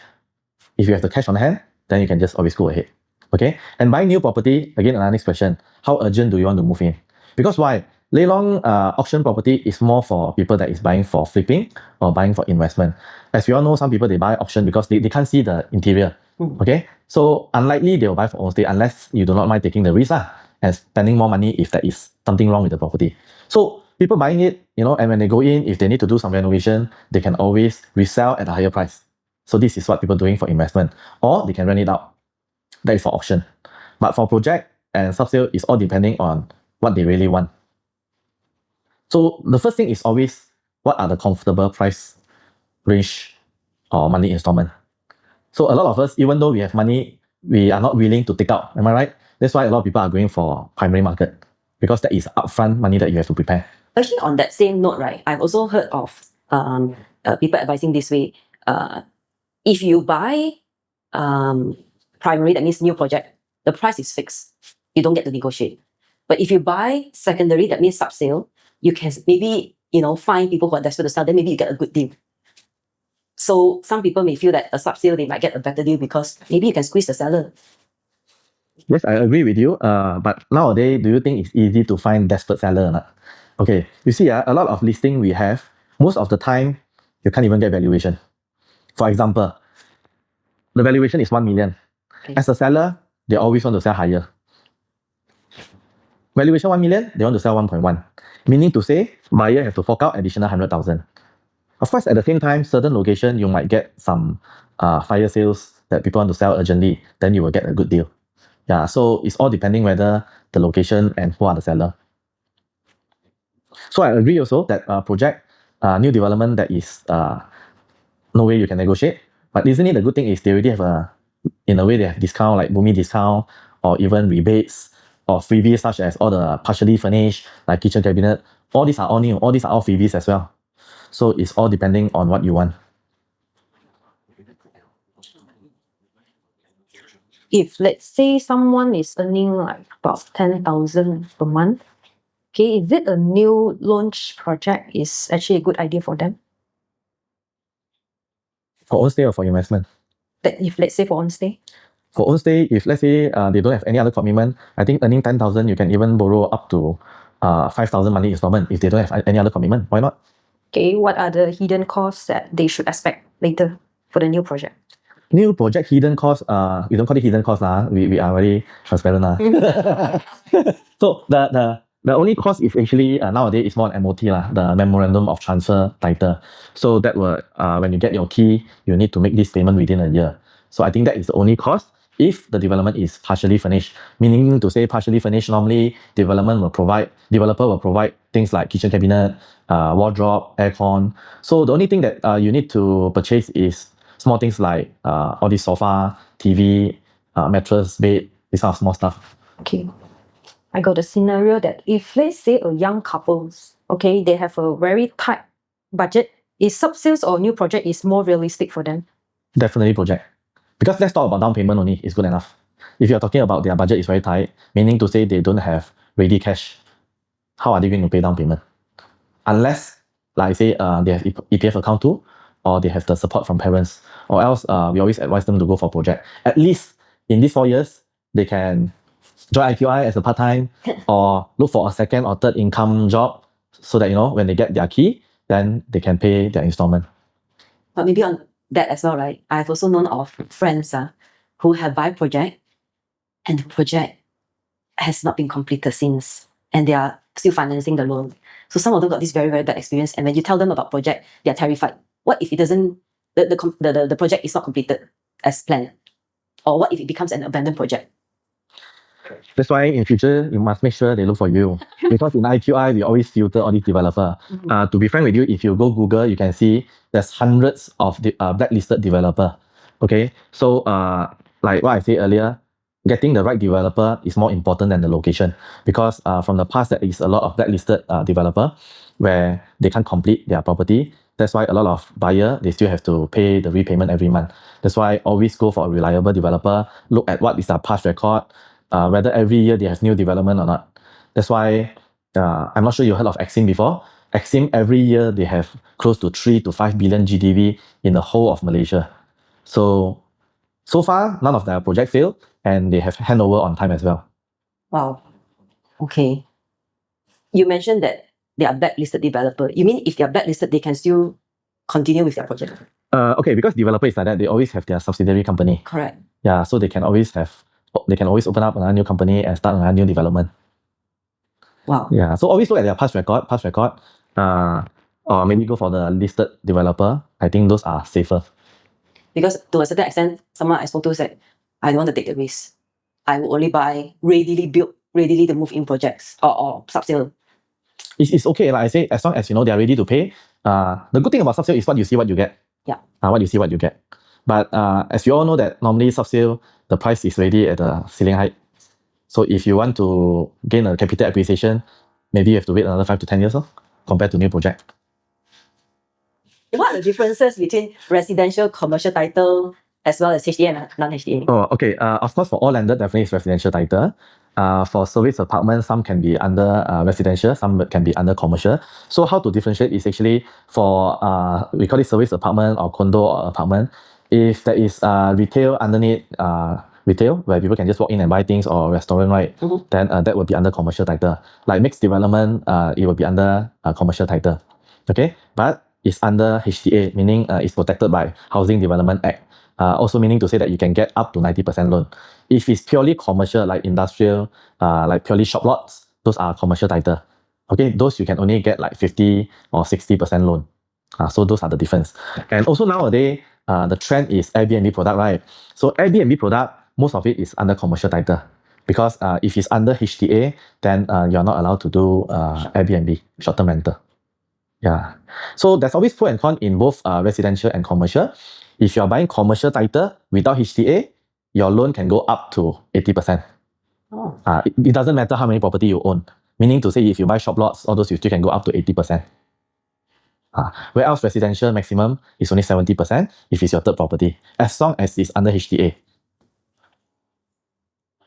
Speaker 2: if you have the cash on hand, then you can just always go ahead. Okay, and buying new property, again, another next question. How urgent do you want to move in? Because why? Leilong auction property is more for people that is buying for flipping or buying for investment. As we all know, some people, they buy auction because they can't see the interior. Okay, so unlikely they will buy for own stay unless you do not mind taking the risk and spending more money if there is something wrong with the property. So people buying it, and when they go in, if they need to do some renovation, they can always resell at a higher price. So this is what people are doing for investment, or they can rent it out. That is for auction. But for project and sub-sale, it's all depending on what they really want. So the first thing is always, what are the comfortable price range or monthly installment? So a lot of us, even though we have money, we are not willing to take out. Am I right? That's why a lot of people are going for primary market, because that is upfront money that you have to prepare.
Speaker 3: Actually, on that same note, right, I've also heard of people advising this way. If you buy primary, that means new project, the price is fixed. You don't get to negotiate. But if you buy secondary, that means sub-sale, you can maybe find people who are desperate to sell, then maybe you get a good deal. So some people may feel that a sub-sale, they might get a better deal because maybe you can squeeze the seller.
Speaker 2: Yes, I agree with you. But nowadays, do you think it's easy to find desperate seller or not? Okay, you see, a lot of listing we have, most of the time, you can't even get valuation. For example, the valuation is 1 million.
Speaker 3: Okay.
Speaker 2: As a seller, they always want to sell higher. Valuation 1 million, they want to sell 1.1. Meaning to say, buyer have to fork out additional 100,000. Of course, at the same time, certain location, you might get some fire sales that people want to sell urgently, then you will get a good deal. Yeah, so it's all depending whether the location and who are the seller. So I agree also that project, new development, that is no way you can negotiate. But isn't it the good thing is they already have a in a way they have discount like Boomi discount or even rebates or freebies such as all the partially furnished like kitchen cabinet. All these are all new. All these are all freebies as well. So it's all depending on what you want.
Speaker 1: If let's say someone is earning like about 10,000 per month, okay, is it a new launch project is actually a good idea for them?
Speaker 2: For own stay or for investment?
Speaker 1: That if let's say for on stay?
Speaker 2: For own stay, if let's say they don't have any other commitment, I think earning 10,000, you can even borrow up to 5,000 monthly installment if they don't have any other commitment. Why not?
Speaker 1: Okay, what are the hidden costs that they should expect later for the new project?
Speaker 2: New project hidden cost, we don't call it hidden cost, we are very transparent. So the only cost is actually nowadays is more on MOT, the memorandum of transfer title. So that will when you get your key, you need to make this payment within a year. So I think that is the only cost if the development is partially furnished. Meaning to say partially furnished, normally developer will provide things like kitchen cabinet, wardrobe, aircon. So the only thing that you need to purchase is small things like all these sofa, TV, mattress, bed, this kind of small stuff.
Speaker 1: Okay. I got a scenario that if let's say a young couples, okay, they have a very tight budget, is sub-sales or new project is more realistic for them?
Speaker 2: Definitely project. Because let's talk about down payment only, it's good enough. If you're talking about their budget is very tight, meaning to say they don't have ready cash, how are they going to pay down payment? Unless, like I say, they have EPF account too, or they have the support from parents, or else we always advise them to go for project. At least in these 4 years, they can join IQI as a part-time or look for a second or third income job so that, when they get their key, then they can pay their installment.
Speaker 3: But maybe on that as well, right? I've also known of friends who have buy project and the project has not been completed since and they are still financing the loan. So some of them got this very, very bad experience, and when you tell them about project, they are terrified. What if it doesn't, the project is not completed as planned? Or what if it becomes an abandoned project?
Speaker 2: That's why in future, you must make sure they look for you. Because in IQI, we always filter all these developers. To be frank with you, if you go Google, you can see there's hundreds of blacklisted developer. Okay, so like what I said earlier, getting the right developer is more important than the location. Because from the past, there is a lot of blacklisted developer where they can't complete their property. That's why a lot of buyer, they still have to pay the repayment every month. That's why always go for a reliable developer. Look at what is their past record, whether every year they have new development or not. That's why I'm not sure you heard of Exim before. Exim, every year they have close to 3 to 5 billion GDV in the whole of Malaysia. So far, none of their project failed, and they have handover on time as well.
Speaker 3: Wow. Okay. You mentioned that they are blacklisted developer. You mean if they are blacklisted, they can still continue with their project?
Speaker 2: Okay, because developer is like that, they always have their subsidiary company.
Speaker 3: Correct.
Speaker 2: Yeah, so they can always open up another new company and start another new development.
Speaker 3: Wow.
Speaker 2: Yeah, so always look at their past record, or maybe go for the listed developer. I think those are safer.
Speaker 3: Because to a certain extent, someone I spoke to said, I don't want to take the risk. I will only buy readily built, readily to move in projects or sub-sale.
Speaker 2: It's okay, like I say, as long as they are ready to pay. The good thing about sub-sale is what you see, what you get.
Speaker 3: Yeah.
Speaker 2: What you see, what you get. But as you all know that normally sub-sale, the price is already at the ceiling height. So if you want to gain a capital appreciation, maybe you have to wait another 5 to 10 years compared to new project.
Speaker 3: What are the differences between residential, commercial title, as well as HDA and non-HDA?
Speaker 2: Oh, okay. Of course, for all landed, definitely it's residential title. For service apartments, some can be under residential, some can be under commercial. So how to differentiate is actually for, we call it service apartment or condo or apartment. If there is retail underneath, retail, where people can just walk in and buy things, or restaurant, right? Then that would be under commercial title. Like mixed development, it will be under commercial title. Okay, but it's under HDA, meaning it's protected by Housing Development Act. Also meaning to say that you can get up to 90% loan. If it's purely commercial, like industrial, like purely shop lots, those are commercial title. Okay, those you can only get like 50 or 60% loan. So those are the difference. And also nowadays, the trend is Airbnb product, right? So Airbnb product, most of it is under commercial title. Because if it's under HDA, then you're not allowed to do Airbnb, short-term rental. Yeah. So there's always pro and con in both residential and commercial. If you're buying commercial title without HDA, your loan can go up to 80%.
Speaker 3: Oh.
Speaker 2: It doesn't matter how many property you own. Meaning to say, if you buy shop lots, all those you still can go up to 80%. Whereas residential maximum is only 70% if it's your third property, as long as it's under HTA.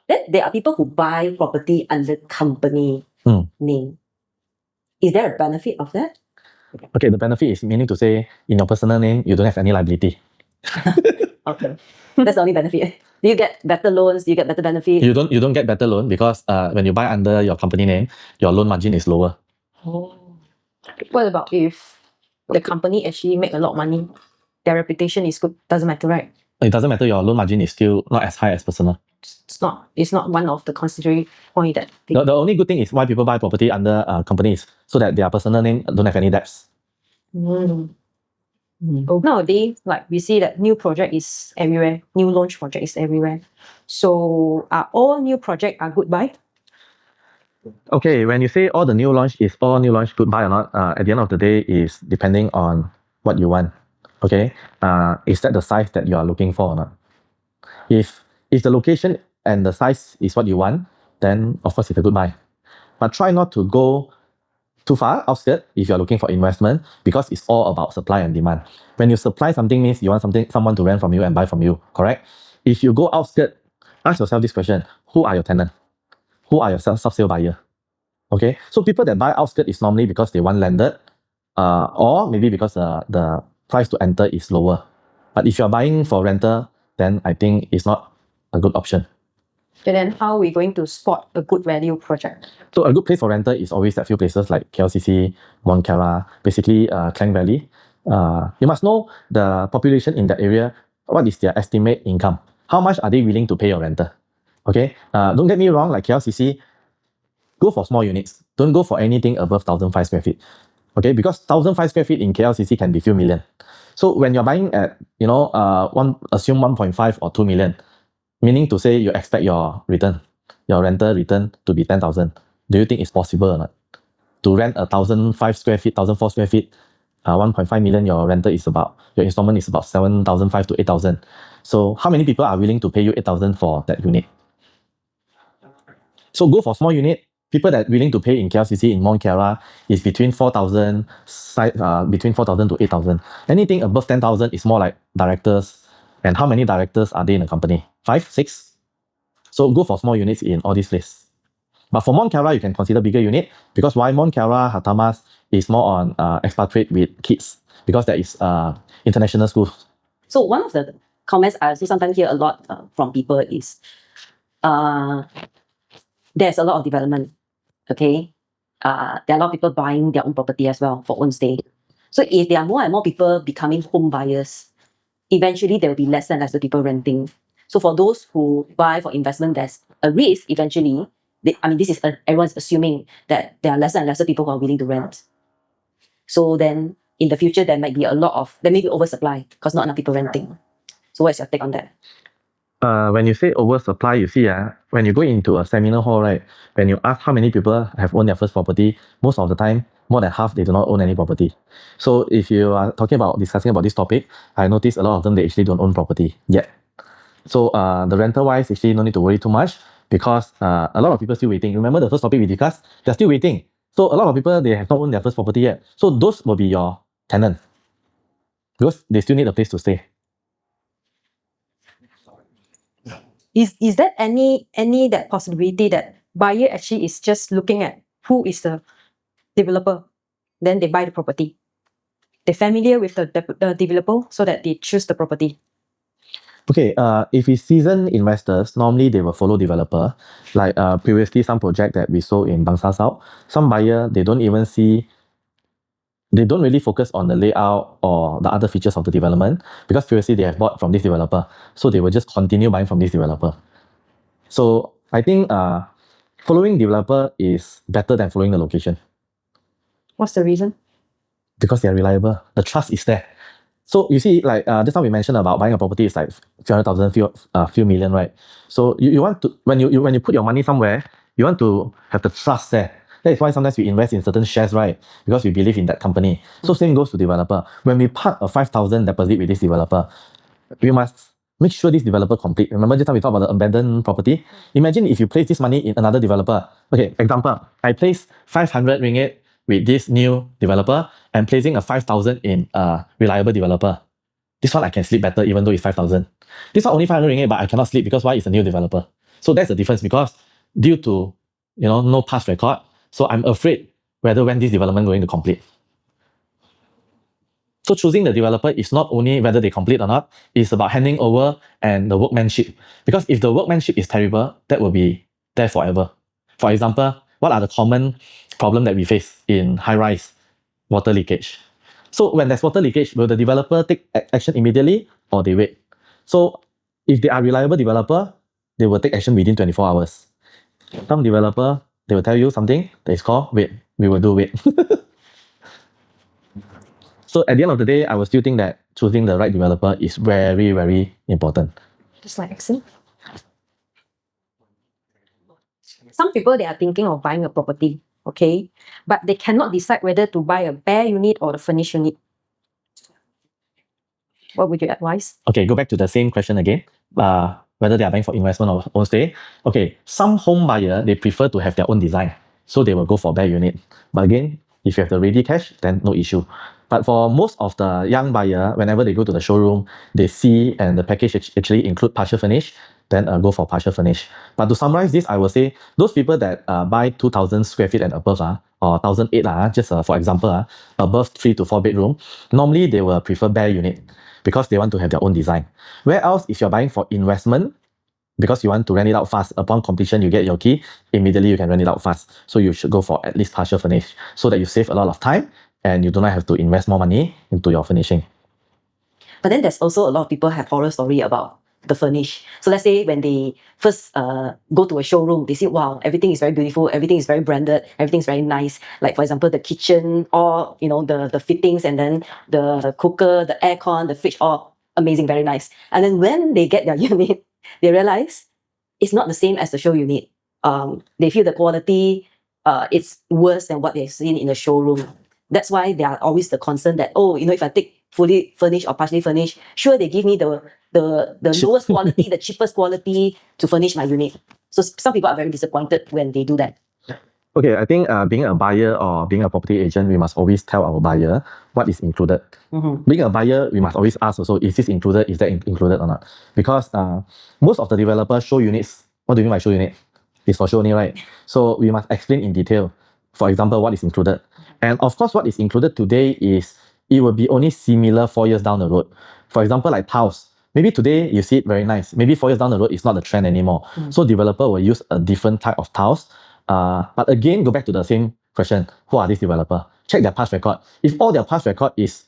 Speaker 3: Then there are people who buy property under company name. Is there a benefit of that?
Speaker 2: Okay, the benefit is meaning to say, in your personal name, you don't have any liability.
Speaker 3: Okay. That's the only benefit. Do you get better loans? Do you get better benefits?
Speaker 2: You don't get better loan because when you buy under your company name, your loan margin is lower.
Speaker 1: Oh. What about if the company actually make a lot of money? Their reputation is good. Doesn't matter, right?
Speaker 2: It doesn't matter, your loan margin is still not as high as personal.
Speaker 1: It's not one of the considerable point that
Speaker 2: The only good thing is why people buy property under companies, so that their personal name don't have any debts.
Speaker 1: Nowadays, like we see that new project is everywhere, new launch project is everywhere. So are all new project are good buy?
Speaker 2: Okay, when you say all new launch good buy or not, at the end of the day is depending on what you want. Okay, is that the size that you are looking for or not? If the location and the size is what you want, then of course it's a good buy. But try not to go too far outskirt if you're looking for investment, because it's all about supply and demand. When you supply something, means you want someone to rent from you and buy from you, correct? If you go outskirt, ask yourself this question: who are your tenants? Who are your sale buyer? Okay, so people that buy outskirt is normally because they want landed, or maybe because the price to enter is lower. But if you're buying for rental, then I think it's not a good option.
Speaker 1: And then how are we going to spot a good value project?
Speaker 2: So a good place for rental is always a few places like KLCC, Mont Kiara, basically Klang Valley. You must know the population in that area. What is their estimate income? How much are they willing to pay your rental? Okay, don't get me wrong, like KLCC, go for small units. Don't go for anything above 1,005 square feet. Okay, because 1,005 square feet in KLCC can be few million. So when you're buying at, assume 1.5 or 2 million, meaning to say you expect your rental return to be 10,000. Do you think it's possible or not? To rent 1,005 square feet, 1,004 square feet, 1.5 million, your installment is about 7,500 to 8,000. So how many people are willing to pay you 8,000 for that unit? So go for small unit. People that are willing to pay in KLCC in Mont Kiara is between 4,000 to 8,000. Anything above 10,000 is more like directors. And how many directors are there in a company? 5, 6? So go for small units in all these places. But for Mont Kiara, you can consider bigger unit, because why Mont Kiara, Hatamas is more on expatriate with kids, because there is international schools.
Speaker 3: So one of the comments I also sometimes hear a lot from people is there's a lot of development. Okay, there are a lot of people buying their own property as well for own stay. So if there are more and more people becoming home buyers, eventually there will be less and lesser people renting. So for those who buy for investment, there's a risk eventually. This is everyone's assuming that there are less and lesser people who are willing to rent. So then in the future, there may be oversupply because not enough people renting. So what's your take on that?
Speaker 2: When you say oversupply, you see, when you go into a seminar hall, right, when you ask how many people have owned their first property, most of the time, more than half, they do not own any property. So if you are discussing about this topic, I noticed a lot of them, they actually don't own property yet. So the rental wise, actually no need to worry too much, because a lot of people still waiting. Remember the first topic we discussed? They're still waiting. So a lot of people, they have not owned their first property yet. So those will be your tenants, because they still need a place to stay.
Speaker 1: Is there any that possibility that buyer actually is just looking at who is the developer, then they buy the property? They're familiar with the developer, so that they choose the property.
Speaker 2: Okay, if it's seasoned investors, normally they will follow developer. Like previously, some project that we sold in Bangsa South, some buyer, they don't really focus on the layout or the other features of the development, because previously they have bought from this developer. So they will just continue buying from this developer. So I think following developer is better than following the location.
Speaker 1: What's the reason?
Speaker 2: Because they are reliable. The trust is there. So you see, like just now we mentioned about buying a property is like few hundred thousand, few million, right? So you want to, when you put your money somewhere, you want to have the trust there. That is why sometimes we invest in certain shares, right? Because we believe in that company. So same goes to developer. When we park a 5,000 deposit with this developer, we must make sure this developer complete. Remember just now we talked about the abandoned property? Imagine if you place this money in another developer. Okay, example, I place 500 ringgit with this new developer and placing a 5,000 in a reliable developer. This one I can sleep better even though it's 5,000. This one only 500 ringgit, but I cannot sleep because why? It's a new developer. So that's the difference, because due to no past record, so I'm afraid whether when this development going to complete. So choosing the developer is not only whether they complete or not, it's about handing over and the workmanship. Because if the workmanship is terrible, that will be there forever. For example, what are the common problems that we face in high-rise? Water leakage. So when there's water leakage, will the developer take action immediately or they wait? So if they are reliable developer, they will take action within 24 hours. Some developer, they will tell you something that is called wait, we will do wait. So at the end of the day, I will still think that choosing the right developer is very, very important.
Speaker 1: Just like Axel. Some people, they are thinking of buying a property, okay? But they cannot decide whether to buy a bare unit or the furnished unit. What would you advise?
Speaker 2: Okay, go back to the same question again. Whether they are buying for investment or own stay. Okay, some home buyer, they prefer to have their own design. So they will go for bare unit. But again, if you have the ready cash, then no issue. But for most of the young buyer, whenever they go to the showroom, they see and the package actually include partial furnish, then go for partial furnish. But to summarize this, I will say those people that buy 2,000 square feet and above, or 1,008, just for example, above 3 to 4 bedroom, normally they will prefer bare unit because they want to have their own design. Whereas if you're buying for investment, because you want to rent it out fast, upon completion, you get your key, immediately you can rent it out fast. So you should go for at least partial furnish so that you save a lot of time and you do not have to invest more money into your furnishing.
Speaker 3: But then there's also a lot of people have horror story about the furnish. So let's say when they first go to a showroom, they see, wow, everything is very beautiful, everything is very branded, everything's very nice. Like for example, the kitchen, or the fittings, and then the cooker, the aircon, the fridge, all amazing, very nice. And then when they get their unit, they realize it's not the same as the show unit. They feel the quality it's worse than what they've seen in the showroom. That's why they are always the concern that, if I take fully furnished or partially furnished, sure, they give me the lowest quality, the cheapest quality to furnish my unit. So some people are very disappointed when they do that.
Speaker 2: Okay, I think being a buyer or being a property agent, we must always tell our buyer what is included. Being a buyer, we must always ask also, is this included, is that included or not? Because most of the developers show units. What do you mean by show unit? It's for show only, right? So we must explain in detail, for example, what is included. And of course, what is included today is, it will be only similar 4 years down the road. For example, like tiles. Maybe today you see it very nice. Maybe 4 years down the road, it's not the trend anymore. So developer will use a different type of tiles. But again, go back to the same question. Who are these developer? Check their past record. If all their past record is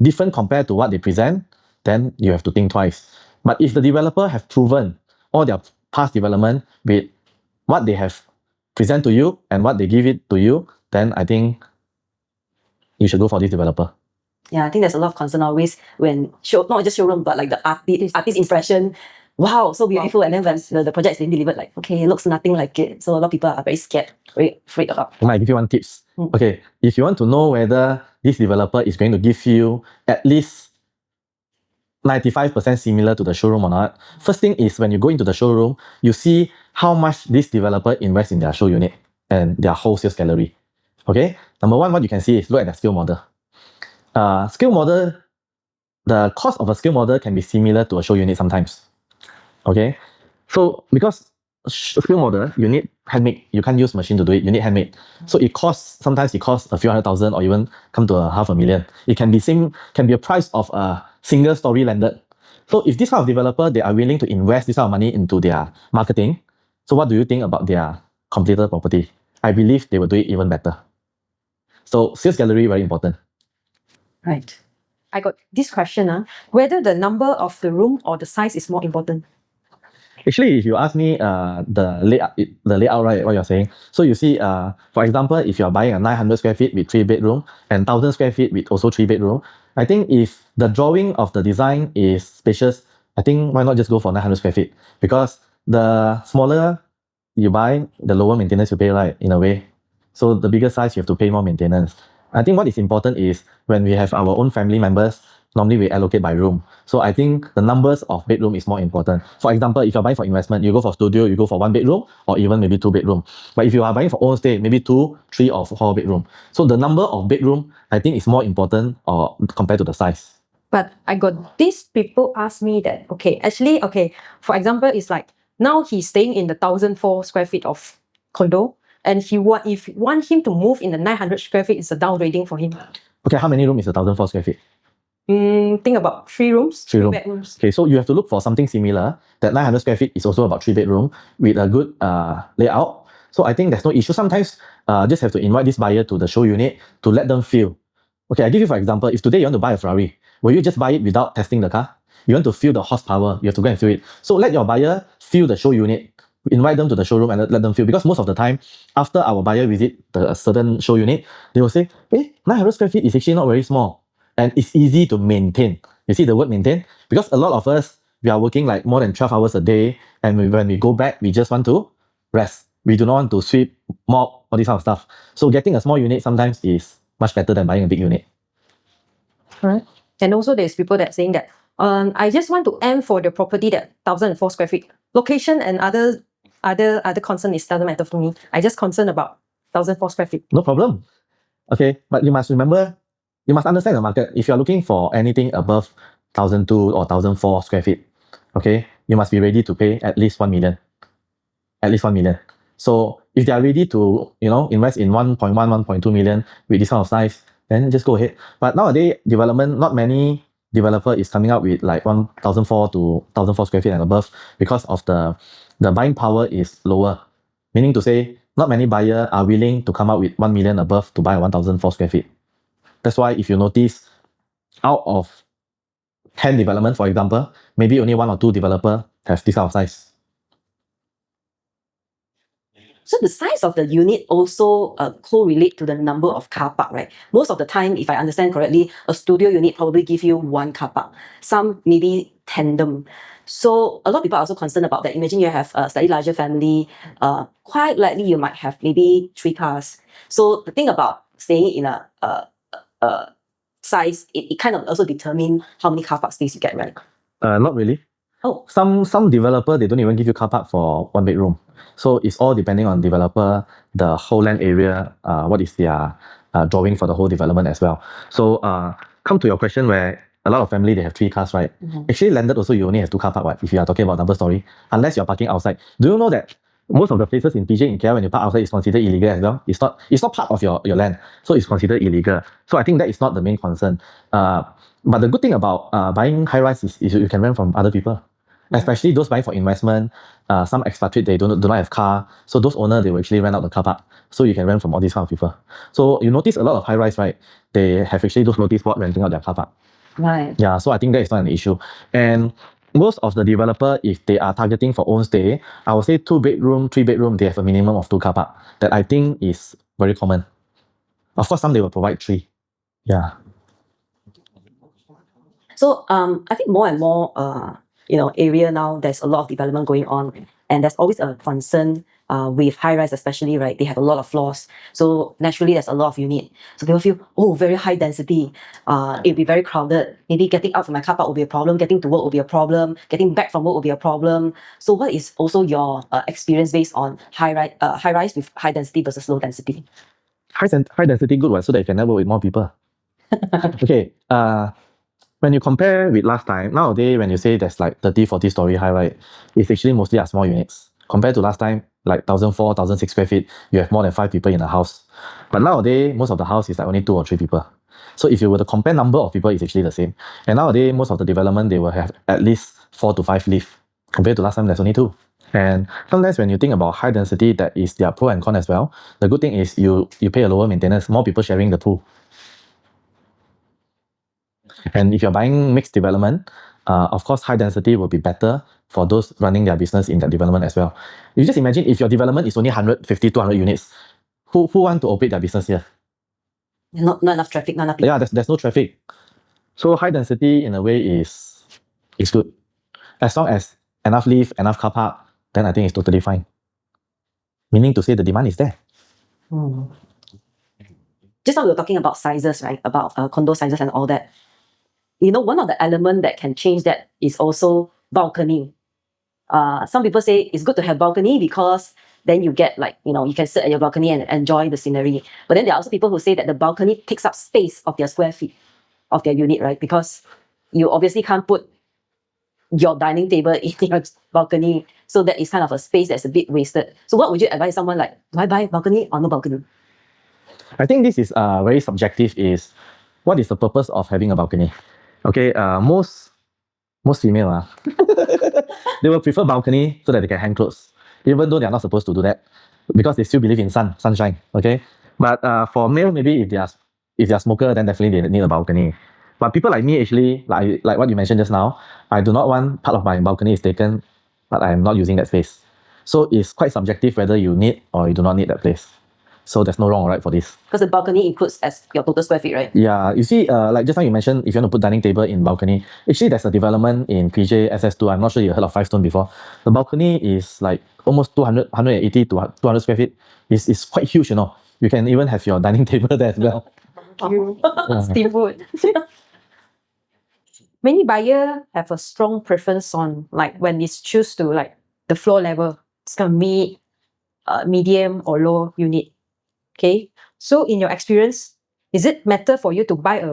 Speaker 2: different compared to what they present, then you have to think twice. But if the developer have proven all their past development with what they have present to you and what they give it to you, then I think you should go for this developer.
Speaker 3: Yeah, I think there's a lot of concern always when not just showroom, but like the artist impression. Wow, so beautiful. Wow. And then when the project is being delivered, like, okay, it looks nothing like it. So a lot of people are very scared, very afraid about it.
Speaker 2: I might give you one tips. Okay, if you want to know whether this developer is going to give you at least 95% similar to the showroom or not, first thing is when you go into the showroom, you see how much this developer invests in their show unit and their whole sales gallery. Okay, number one, what you can see is look at the skill model. Skill model, the cost of a skill model can be similar to a show unit sometimes. Okay, so because skill model, you need handmade, you can't use machine to do it, you need handmade. So sometimes it costs a few 100,000 or even come to a 500,000. It can be a price of a single story landed. So if this kind of developer, they are willing to invest this kind of money into their marketing, so what do you think about their completed property? I believe they will do it even better. So sales gallery, very important.
Speaker 3: Right.
Speaker 1: I got this question, whether the number of the room or the size is more important.
Speaker 2: Actually, if you ask me, the layout, right, what you're saying. So you see, for example, if you're buying a 900 square feet with 3 bedroom and 1,000 square feet with also 3 bedroom, I think if the drawing of the design is spacious, I think why not just go for 900 square feet? Because the smaller you buy, the lower maintenance you pay, right, in a way. So the bigger size, you have to pay more maintenance. I think what is important is when we have our own family members, normally we allocate by room. So I think the numbers of bedroom is more important. For example, if you're buying for investment, you go for studio, you go for 1 bedroom or even maybe 2 bedroom. But if you are buying for own stay, maybe 2, 3 or 4 bedroom. So the number of bedroom, I think is more important or compared to the size.
Speaker 1: But I got these people ask me that, okay, actually, okay, for example, it's like now he's staying in the 1,004 square feet of condo, and if you want him to move in the 900 square feet, it's a downgrading for him.
Speaker 2: Okay, how many room is a 1,004 square feet?
Speaker 1: Think about 3 rooms,
Speaker 2: 3 room.
Speaker 1: bedrooms.
Speaker 2: Okay, so you have to look for something similar. That 900 square feet is also about 3 bedroom with a good layout. So I think there's no issue. Sometimes just have to invite this buyer to the show unit to let them feel. Okay, I give you for example, if today you want to buy a Ferrari, will you just buy it without testing the car? You want to feel the horsepower, you have to go and feel it. So let your buyer feel the show unit. Invite them to the showroom and let them feel. Because most of the time, after our buyer visit the certain show unit, they will say, 900 square feet is actually not very small. And it's easy to maintain. You see the word maintain? Because a lot of us, we are working like more than 12 hours a day. And when we go back, we just want to rest. We do not want to sweep, mop, all this kind of stuff. So getting a small unit sometimes is much better than buying a big unit.
Speaker 1: Right. And also there's people that saying that, I just want to aim for the property that 1,004 square feet. Location and other concern is doesn't matter for me. I just concerned about 1,004 square feet.
Speaker 2: No problem. Okay, but you must remember, you must understand the market. If you're looking for anything above 1,002 or 1,004 square feet, okay, you must be ready to pay at least 1 million. At least 1 million. So if they are ready to, invest in 1.1, 1.2 million with this kind of size, then just go ahead. But nowadays, development, not many developer is coming out with like 1,004 to 1,004 square feet and above because of the buying power is lower. Meaning to say, not many buyers are willing to come out with 1 million above to buy 1,004 square feet. That's why if you notice, out of 10 development, for example, maybe only 1 or 2 developer have this kind of size.
Speaker 3: So the size of the unit also correlate to the number of car park, right? Most of the time, if I understand correctly, a studio unit probably give you 1 car park. Some maybe tandem. So a lot of people are also concerned about that. Imagine you have a slightly larger family. Quite likely you might have maybe 3 cars. So the thing about staying in a size, it kind of also determine how many car park space you get, right?
Speaker 2: Not really.
Speaker 3: Oh.
Speaker 2: Some developer, they don't even give you car park for 1 bedroom. So it's all depending on developer, the whole land area, what is their drawing for the whole development as well. So come to your question where a lot of family, they have 3 cars, right?
Speaker 3: Mm-hmm.
Speaker 2: Actually landed also, you only have 2 car park, right? If you are talking about double story, unless you're parking outside. Do you know that most of the places in PJ, in KL, when you park outside, is considered illegal as well? It's not part of your land, so it's considered illegal. So I think that is not the main concern. But the good thing about buying high-rise is you can rent from other people. Especially those buying for investment, some expatriate, they do not have car. So those owners, they will actually rent out the car park. So you can rent from all these kind of people. So you notice a lot of high-rise, right? They have actually those notice board renting out their car park.
Speaker 3: Right.
Speaker 2: Yeah, so I think that is not an issue. And most of the developer, if they are targeting for own stay, I would say 2 bedroom, 3 bedroom, they have a minimum of 2 car park. That I think is very common. Of course, some they will provide 3. Yeah.
Speaker 3: So I think more and more area now, there's a lot of development going on, and there's always a concern with high rise, especially, right? They have a lot of floors, so naturally there's a lot of unit. So people feel, oh, very high density. It'll be very crowded. Maybe getting out from my car park will be a problem. Getting to work will be a problem. Getting back from work will be a problem. So what is also your experience based on high rise with high density versus low density?
Speaker 2: High density good one, so that you can network with more people. Okay. When you compare with last time, nowadays when you say there's like 30, 40 story high, right, it's actually mostly are small units. Compared to last time, like 1,004, 1,006 square feet, you have more than 5 people in a house. But nowadays, most of the house is like only 2 or 3 people. So if you were to compare number of people, it's actually the same. And nowadays, most of the development, they will have at least 4 to 5 lifts. Compared to last time, there's only 2. And sometimes when you think about high density, that is their pro and con as well. The good thing is you pay a lower maintenance, more people sharing the pool. And if you're buying mixed development, of course, high density will be better for those running their business in that development as well. You just imagine if your development is only 150, 200 units, who want to operate their business here?
Speaker 3: Not enough traffic, not enough people.
Speaker 2: Yeah, there's no traffic. So high density in a way is good. As long as enough lift, enough car park, then I think it's totally fine. Meaning to say the demand is there.
Speaker 3: Just now we were talking about sizes, right? About condo sizes and all that. one of the elements that can change that is also balcony. Some people say it's good to have balcony because then you get like, you can sit at your balcony and enjoy the scenery. But then there are also people who say that the balcony takes up space of their square feet of their unit, right? Because you obviously can't put your dining table in your balcony. So that is kind of a space that's a bit wasted. So what would you advise someone like, do I buy balcony or no balcony?
Speaker 2: I think this is very subjective. Is what is the purpose of having a balcony? Okay, most female they will prefer balcony so that they can hang clothes, even though they are not supposed to do that, because they still believe in sunshine. Okay, but for male, maybe if they are smoker, then definitely they need a balcony. But people like me, actually, like what you mentioned just now, I do not want part of my balcony is taken, but I am not using that space. So it's quite subjective whether you need or you do not need that place. So there's no wrong or right for this.
Speaker 3: Because the balcony includes as your total square feet, right?
Speaker 2: Yeah, you see, like just now you mentioned, if you want to put dining table in balcony, actually there's a development in PJ SS2. I'm not sure you heard of 5 Stone before. The balcony is like almost 200, 180 to 200 square feet. It's quite huge, You can even have your dining table there as well.
Speaker 1: Steamboat. Many buyers have a strong preference on like when it's choose to like the floor level. It's gonna meet medium or low unit. Okay. So in your experience, is it matter for you to buy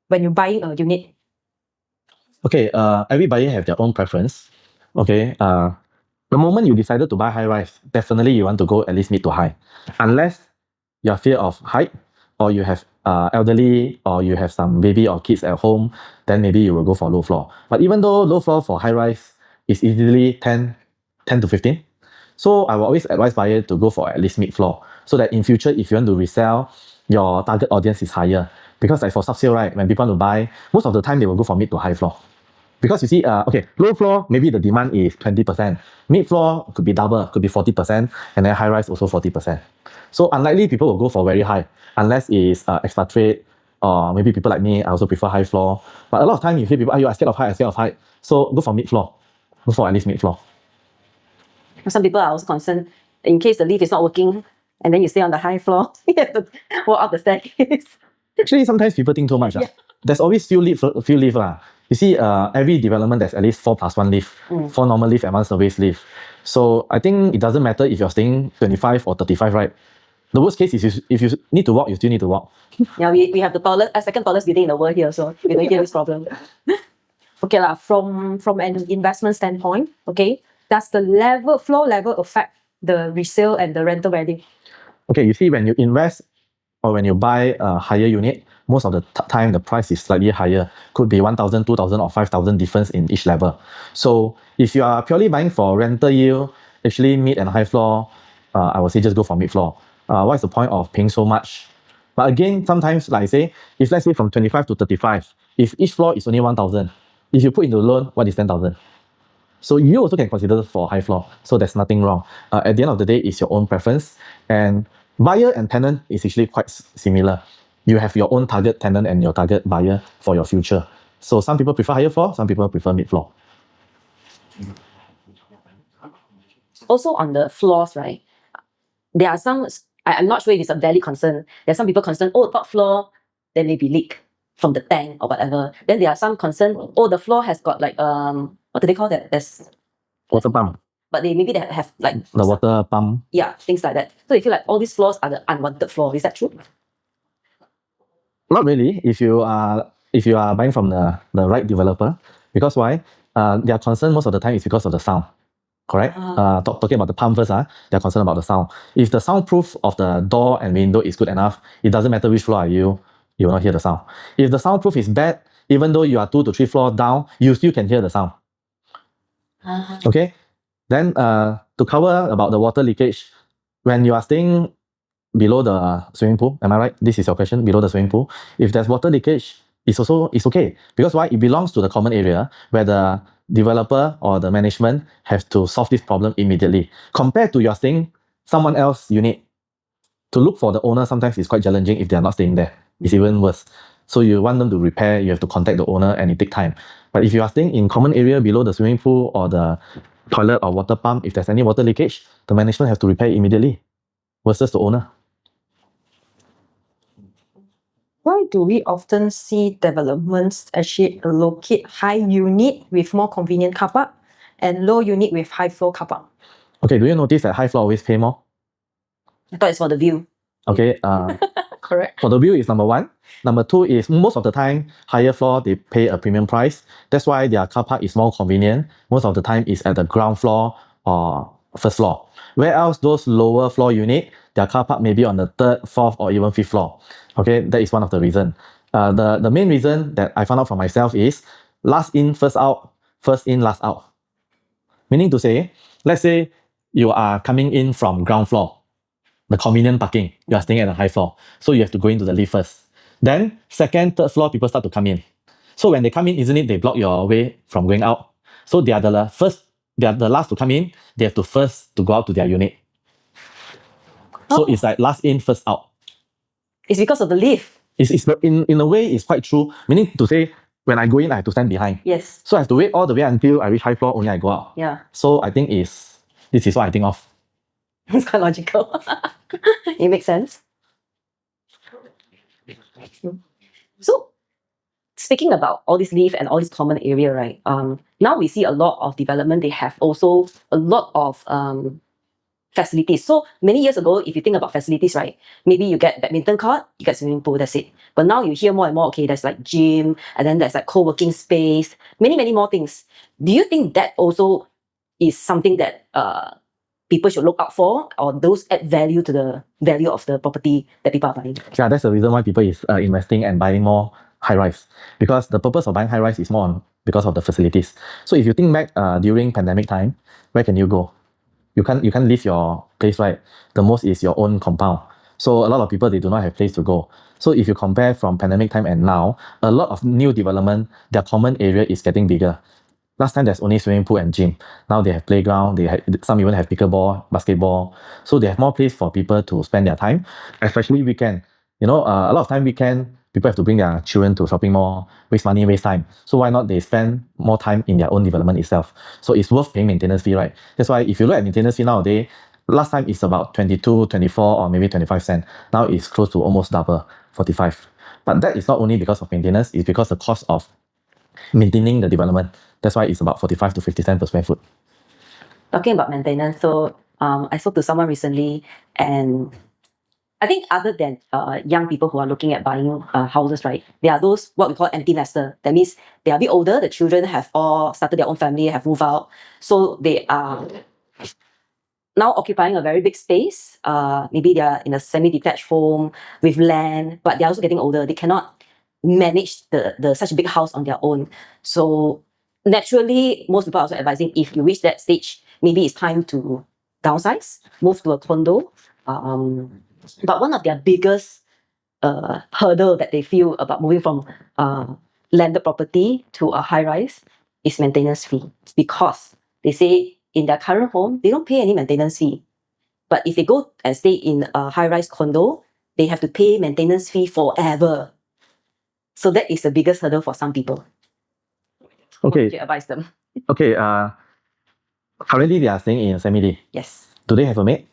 Speaker 1: when you're buying a unit?
Speaker 2: Okay, every buyer have their own preference. Okay, the moment you decided to buy high rise, definitely you want to go at least mid to high, unless you're fear of height or you have elderly or you have some baby or kids at home, then maybe you will go for low floor. But even though low floor for high rise is easily 10 to 15, so I will always advise buyer to go for at least mid floor, so that in future if you want to resell, your target audience is higher. Because like for sub-sale, right, when people want to buy, most of the time they will go for mid to high floor. Because you see, okay, low floor, maybe the demand is 20%. Mid floor could be double, could be 40%, and then high rise also 40%. So unlikely people will go for very high, unless it's expatriate, or maybe people like me, I also prefer high floor. But a lot of time you hear people, you are scared of height, So go for mid floor. Go for at least mid floor.
Speaker 3: Some people are also concerned in case the lift is not working and then you stay on the high floor, you have to walk up the staircase.
Speaker 2: Actually, sometimes people think too much.
Speaker 3: Yeah.
Speaker 2: There's always few lift. You see, every development there's at least 4+1 lift, 4 normal lift and 1 service lift. So I think it doesn't matter if you're staying 25 or 35, right? The worst case is if you need to walk, you still need to walk.
Speaker 3: Yeah, we have the second tallest building in the world here, so we don't get this problem.
Speaker 1: Okay, from an investment standpoint, okay, does the floor level affect the resale and the rental value?
Speaker 2: Okay, you see, when you invest or when you buy a higher unit, most of the time the price is slightly higher. Could be 1,000, 2,000 or 5,000 difference in each level. So if you are purely buying for rental yield, actually mid and high floor, I would say just go for mid floor. What's the point of paying so much? But again, sometimes like I say, if let's say from 25 to 35, if each floor is only 1,000, if you put into loan, what is 10,000? So you also can consider for high floor. So there's nothing wrong. At the end of the day, it's your own preference. And buyer and tenant is actually quite similar. You have your own target tenant and your target buyer for your future. So some people prefer higher floor, some people prefer mid floor.
Speaker 3: Also on the floors, right? There are some, I'm not sure if it's a valid concern. There are some people concerned, top floor, there may be leak from the tank or whatever. Then there are some concerned, the floor has got like, what do they call that? There's
Speaker 2: water pump.
Speaker 3: But they have like
Speaker 2: the water pump.
Speaker 3: Yeah, things like that. So you feel like all these floors are the unwanted floor. Is that true?
Speaker 2: Not really. If you are buying from the right developer, because why? Their concern most of the time is because of the sound. Correct? Talking about the pump first, they're concerned about the sound. If the soundproof of the door and window is good enough, it doesn't matter which floor are you will not hear the sound. If the soundproof is bad, even though you are 2 to 3 floors down, you still can hear the sound. Okay? Then to cover about the water leakage, when you are staying below the swimming pool, am I right? This is your question, below the swimming pool. If there's water leakage, it's okay. Because why? It belongs to the common area where the developer or the management has to solve this problem immediately. Compared to you're staying someone else's unit, to look for the owner sometimes is quite challenging if they're not staying there. It's even worse. So you want them to repair, you have to contact the owner and it takes time. But if you are staying in common area below the swimming pool or the toilet or water pump, if there's any water leakage, the management has to repair immediately versus the owner.
Speaker 1: Why do we often see developments actually allocate high unit with more convenient car park and low unit with high floor car park?
Speaker 2: Okay, do you notice that high floor always pay more?
Speaker 3: I thought it's for the view.
Speaker 2: Okay,
Speaker 1: Correct.
Speaker 2: for the view is number one. Number two is most of the time, higher floor, they pay a premium price. That's why their car park is more convenient. Most of the time is at the ground floor or first floor. Where else those lower floor unit, their car park may be on the third, fourth, or even fifth floor. Okay, that is one of the reason. The main reason that I found out for myself is last in, first out, first in, last out. Meaning to say, let's say you are coming in from ground floor, the convenient parking, you are staying at the high floor. So you have to go into the lift first. Then second, third floor, people start to come in. So when they come in, isn't it, they block your way from going out. So they are the first, they are the last to come in. They have to first to go out to their unit. So it's like last in, first out.
Speaker 3: It's because of the lift.
Speaker 2: It's in a way, it's quite true. Meaning to say, when I go in, I have to stand behind.
Speaker 3: Yes.
Speaker 2: So I have to wait all the way until I reach high floor, only I go out.
Speaker 3: Yeah.
Speaker 2: So I think this is what I think of.
Speaker 3: It's quite logical. It makes sense. So, speaking about all this leaf and all this common area, right? Now we see a lot of development. They have also a lot of facilities. So many years ago, if you think about facilities, right? Maybe you get badminton court, you get swimming pool, that's it. But now you hear more and more, okay, there's like gym, and then there's like co-working space, many more things. Do you think that also is something that people should look out for, or those add value to the value of the property that people are buying?
Speaker 2: Yeah, that's the reason why people is investing and buying more high-rise. Because the purpose of buying high-rise is more on because of the facilities. So if you think back during pandemic time, where can you go? You can't leave your place, right? The most is your own compound. So a lot of people, they do not have place to go. So if you compare from pandemic time and now, a lot of new development, their common area is getting bigger. Last time there's only swimming pool and gym. Now they have playground, some even have pickleball, basketball. So they have more place for people to spend their time, especially weekend. You know, a lot of time weekend, people have to bring their children to shopping mall, waste money, waste time. So why not they spend more time in their own development itself? So it's worth paying maintenance fee, right? That's why if you look at maintenance fee nowadays, last time it's about 22, 24, or maybe 25 cents. Now it's close to almost double, 45. But that is not only because of maintenance, it's because the cost of maintaining the development. That's why it's about 45 to 50 cents per square foot.
Speaker 3: Talking about maintenance, so I spoke to someone recently, and I think other than young people who are looking at buying houses, right, there are those what we call empty nester. That means they are a bit older, the children have all started their own family, have moved out. So they are now occupying a very big space. Maybe they are in a semi-detached home with land, but they're also getting older. They cannot manage the such a big house on their own. So naturally, most people are also advising if you reach that stage, maybe it's time to downsize, move to a condo. But one of their biggest hurdle that they feel about moving from landed property to a high rise is maintenance fee, because they say in their current home they don't pay any maintenance fee, but if they go and stay in a high rise condo, they have to pay maintenance fee forever. So that is the biggest hurdle for some people.
Speaker 2: Okay.
Speaker 3: What would you advise them?
Speaker 2: Okay. Currently they are staying in semi-D.
Speaker 3: Yes,
Speaker 2: Do they have a maid?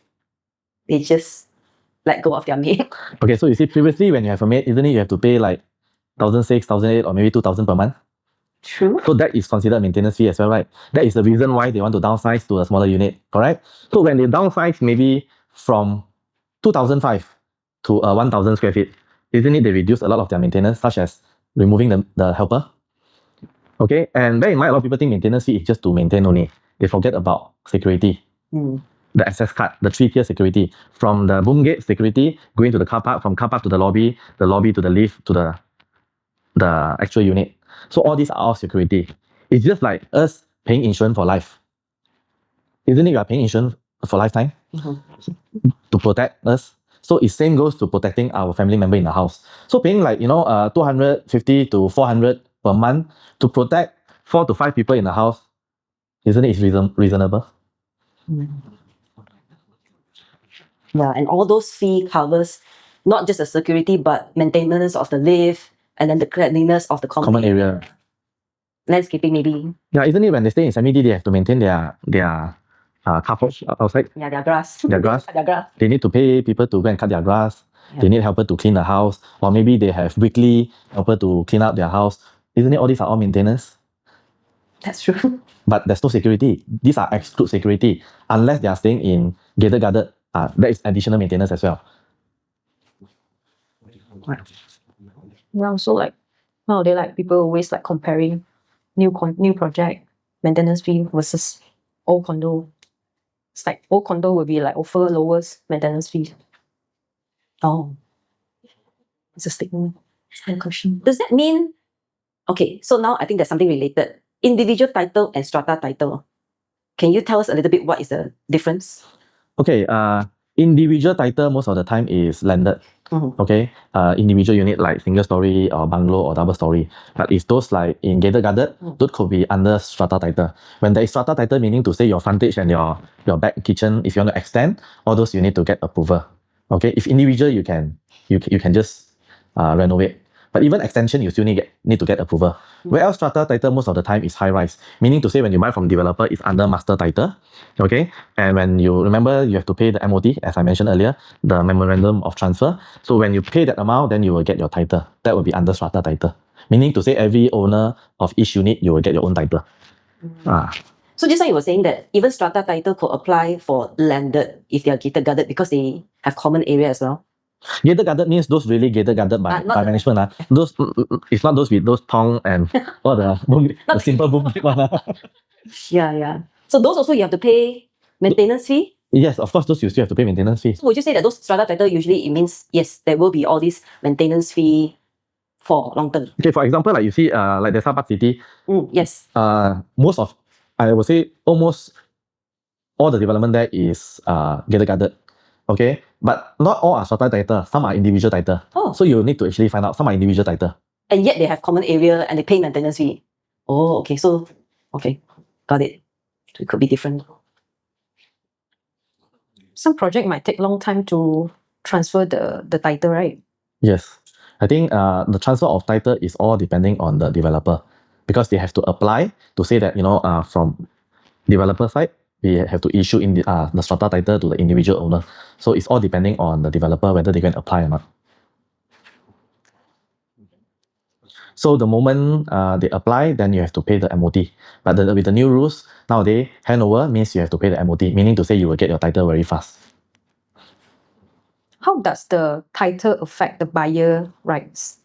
Speaker 3: they just let go of their maid.
Speaker 2: Okay, so you see, previously when you have a maid, isn't it you have to pay like 1,600, 1,800, or maybe 2,000 per month?
Speaker 3: True.
Speaker 2: So that is considered maintenance fee as well, right? That is the reason why they want to downsize to a smaller unit, correct? So when they downsize maybe from 2,500 to 1,000 square feet, isn't it they reduce a lot of their maintenance, such as removing the helper? Okay, and bear in mind, a lot of people think maintenance fee is just to maintain only. They forget about security. The access card, the 3-tier security. From the boom gate security, going to the car park, from car park to the lobby to the lift, to the actual unit. So all these are all security. It's just like us paying insurance for life. Isn't it you are paying insurance for lifetime? To protect us? So it same goes to protecting our family member in the house. So paying like, 250 to 400 per month to protect 4 to 5 people in the house, isn't it reasonable?
Speaker 3: Yeah, and all those fee covers not just the security, but maintenance of the lift, and then the cleanliness of the
Speaker 2: Common area.
Speaker 3: landscaping maybe.
Speaker 2: Yeah, isn't it when they stay in semi-D, they have to maintain their carport outside?
Speaker 3: Yeah, their grass.
Speaker 2: Their grass.
Speaker 3: Their grass.
Speaker 2: They need to pay people to go and cut their grass. They need helper to clean the house, or maybe they have weekly helper to clean up their house. Isn't it all these are all maintenance?
Speaker 3: That's true.
Speaker 2: But there's no security. These are exclude security unless they are staying in gated guarded. That is additional maintenance as well.
Speaker 1: Yeah, so like nowadays, like people always like comparing new project maintenance fee versus old condo. It's like old condo will be like offer lowest maintenance fee.
Speaker 3: Oh,
Speaker 1: It's a statement. No question.
Speaker 3: does that mean? Okay, so now I think there's something related. Individual title and strata title. Can you tell us a little bit what is the difference?
Speaker 2: Okay, individual title most of the time is landed.
Speaker 3: Mhm.
Speaker 2: Okay, individual unit like single story or bungalow or double story. But if those like in gated guarded, those could be under strata title. When there is strata title, meaning to say your frontage and your back kitchen, if you want to extend, all those you need to get approval. Okay, if individual you can just renovate. But even extension, you still need to get approval. Whereas strata title most of the time is high rise, meaning to say when you buy from developer, it's under master title. Okay, and when you remember, you have to pay the MOT, as I mentioned earlier, the memorandum of transfer. So when you pay that amount, then you will get your title. That will be under strata title, meaning to say every owner of each unit, you will get your own title.
Speaker 3: So just like you were saying that even strata title could apply for landed if they are gated guarded because they have common area as well.
Speaker 2: Gated guarded means those really gated guarded by management. Those it's not those with those tong and all the simple boom one.
Speaker 3: Yeah. So those also you have to pay maintenance fee.
Speaker 2: Yes, of course, those you still have to pay maintenance fee.
Speaker 3: So would you say that those strata title usually it means yes, there will be all these maintenance fee for long term?
Speaker 2: Okay, for example, like you see, like the Park City,
Speaker 3: Yes.
Speaker 2: most of, I would say almost all the development there is gated guarded. Okay, but not all are strata title. Some are individual title.
Speaker 3: Oh.
Speaker 2: So you need to actually find out some are individual title.
Speaker 3: And yet they have common area and they pay maintenance fee. Oh, okay. So, okay, got it. So it could be different.
Speaker 1: Some project might take long time to transfer the title, right?
Speaker 2: Yes, I think the transfer of title is all depending on the developer, because they have to apply to say that from developer side we have to issue in the strata title to the individual owner. So it's all depending on the developer whether they can apply or not. So the moment they apply, then you have to pay the MOT. But with the new rules nowadays, handover means you have to pay the MOT, meaning to say you will get your title very fast.
Speaker 1: How does the title affect the buyer rights?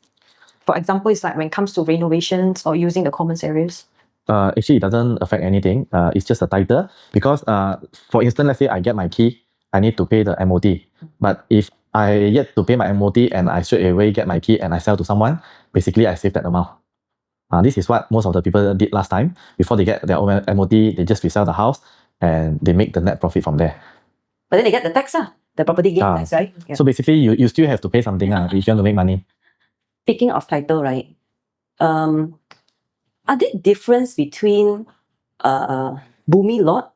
Speaker 1: For example, it's like when it comes to renovations or using the common areas.
Speaker 2: Actually, it doesn't affect anything. It's just a title because, for instance, let's say I get my key, I need to pay the MOT. But if I yet to pay my MOT and I straight away get my key and I sell to someone, basically I save that amount. This is what most of the people did last time. Before they get their own MOT, they just resell the house and they make the net profit from there.
Speaker 3: But then they get the tax, the property gain tax, right? Yeah.
Speaker 2: So basically, you still have to pay something if you want to make money.
Speaker 3: Speaking of title, right? Are there difference between Bumi lot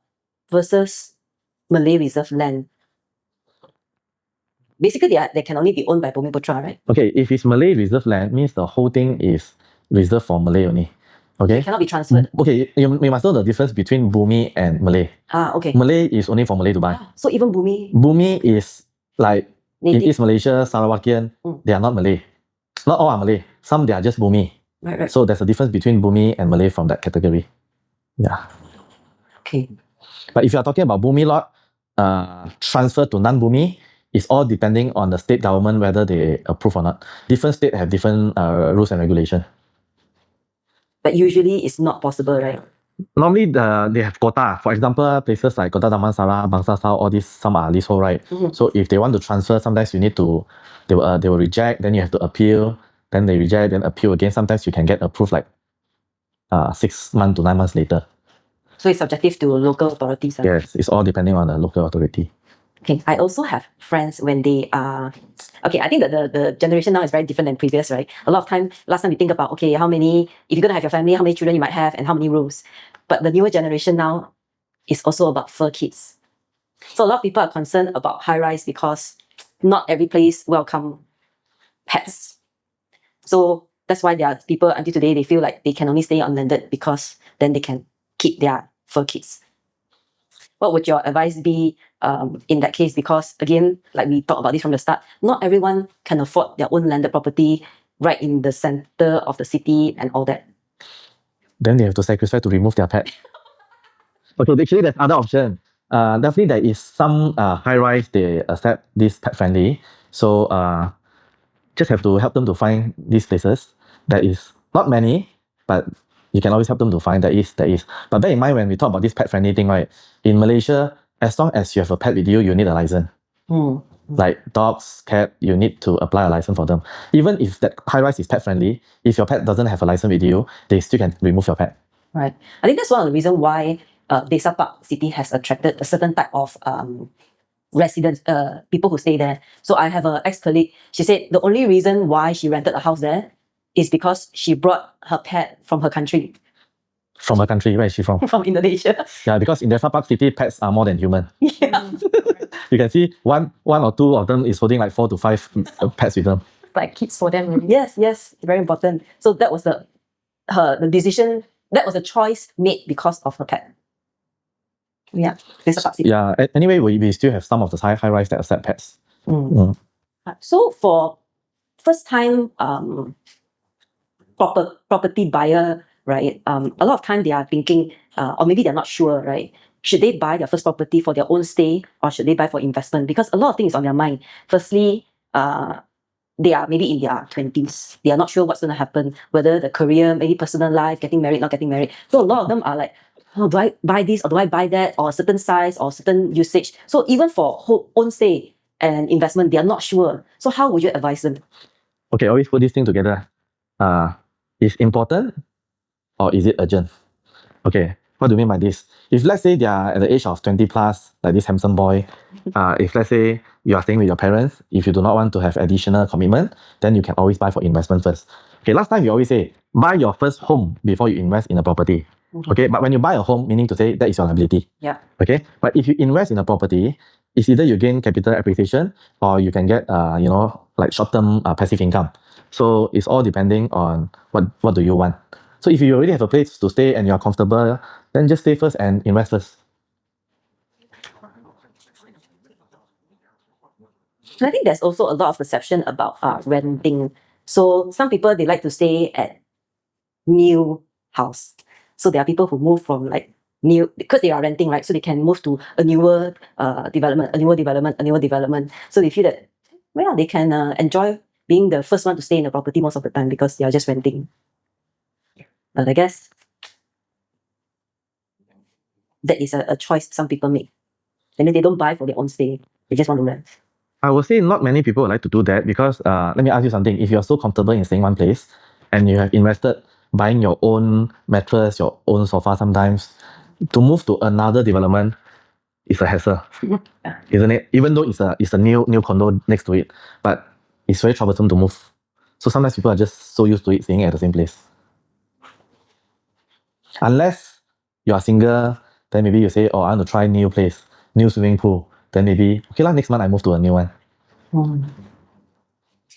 Speaker 3: versus Malay reserve land? Basically, they can only be owned by Bumi Putra, right?
Speaker 2: Okay, if it's Malay reserve land, means the whole thing is reserved for Malay only. Okay.
Speaker 3: It cannot be transferred.
Speaker 2: Okay, you must know the difference between Bumi and Malay.
Speaker 3: Okay.
Speaker 2: Malay is only for Malay to buy.
Speaker 3: So even Bumi.
Speaker 2: Bumi is like
Speaker 3: native.
Speaker 2: in East Malaysia, Sarawakian, they are not Malay. Not all are Malay. Some they are just Bumi.
Speaker 3: Right.
Speaker 2: So there's a difference between Bumi and Malay from that category. Yeah.
Speaker 3: Okay.
Speaker 2: But if you are talking about Bumi lot, transfer to non-Bumi, it's all depending on the state government whether they approve or not. Different states have different rules and regulations.
Speaker 3: But usually it's not possible, right?
Speaker 2: Normally they have quota. For example, places like Kota Damansara, Bangsa South, all these, some are leasehold, right? So if they want to transfer, sometimes you need to, they will reject, then you have to appeal, then they reject, then appeal again. Sometimes you can get approved like 6 months to 9 months later.
Speaker 3: So it's subjective to local authorities.
Speaker 2: Yes, it's all depending on the local authority.
Speaker 3: Okay, I also have friends when they are, okay, I think that the generation now is very different than previous, right? A lot of time, last time we think about, okay, how many, if you're going to have your family, how many children you might have and how many rooms. But the newer generation now is also about fur kids. So a lot of people are concerned about high rise because not every place welcome pets. So that's why there are people until today, they feel like they can only stay on landed because then they can keep their fur kids. what would your advice be in that case? Because again, like we talked about this from the start, not everyone can afford their own landed property right in the center of the city and all that.
Speaker 2: Then they have to sacrifice to remove their pet. Okay, actually there's other option. Definitely there is some high rise they accept this pet friendly. So just have to help them to find these places. There is not many, but you can always help them to find. There is. But bear in mind when we talk about this pet friendly thing, right? In Malaysia, as long as you have a pet with you, you need a license. Like dogs, cat, you need to apply a license for them. Even if that high rise is pet friendly, if your pet doesn't have a license with you, they still can remove your pet.
Speaker 3: Right. I think that's one of the reasons why Desa Park City has attracted a certain type of residents, people who stay there. So I have an ex-colleague, she said the only reason why she rented a house there is because she brought her pet from her country.
Speaker 2: From her country, where is she from?
Speaker 3: From Indonesia.
Speaker 2: Yeah, because in Desa Park City, pets are more than human.
Speaker 3: Yeah.
Speaker 2: You can see one or two of them is holding like 4 to 5 pets with them.
Speaker 1: Like kids for them. Really.
Speaker 3: Yes, very important. So that was the decision, that was a choice made because of her pet. Yeah, Desa Park City.
Speaker 2: Yeah, anyway, we still have some of the high rise that accept pets.
Speaker 3: So for first time property buyer, right? A lot of time they are thinking, or maybe they're not sure, right? Should they buy their first property for their own stay or should they buy for investment? Because a lot of things on their mind. Firstly, they are maybe in their 20s. They are not sure what's going to happen, whether the career, maybe personal life, getting married, not getting married. So a lot of them are like, oh, do I buy this or do I buy that, or a certain size or certain usage? So even for own stay and investment, they are not sure. So how would you advise them?
Speaker 2: Okay, always put this thing together. Is important or is it urgent? Okay, what do you mean by this? If let's say they are at the age of 20 plus, like this handsome boy, if let's say you are staying with your parents, if you do not want to have additional commitment, then you can always buy for investment first. Okay, last time we always say, buy your first home before you invest in a property. Okay, but when you buy a home, meaning to say that is your liability.
Speaker 3: Yeah.
Speaker 2: Okay, but if you invest in a property, it's either you gain capital appreciation or you can get like short-term passive income. So it's all depending on what do you want. So if you already have a place to stay and you're comfortable, then just stay first and invest first.
Speaker 3: I think there's also a lot of perception about renting. So some people, they like to stay at new house. So there are people who move from like new, because they are renting, right? So they can move to a newer development. So they feel that, well, they can enjoy being the first one to stay in the property most of the time because they are just renting. But I guess that is a choice some people make. And then they don't buy for their own stay. They just want to rent.
Speaker 2: I would say not many people would like to do that because let me ask you something. If you're so comfortable in staying one place and you have invested buying your own mattress, your own sofa sometimes, to move to another development is a hassle, isn't it? Even though it's a new condo next to it, but it's very troublesome to move. So sometimes people are just so used to it staying at the same place. Unless you are single, then maybe you say, oh, I want to try new place, new swimming pool. Then maybe, okay lah, next month I move to a new one.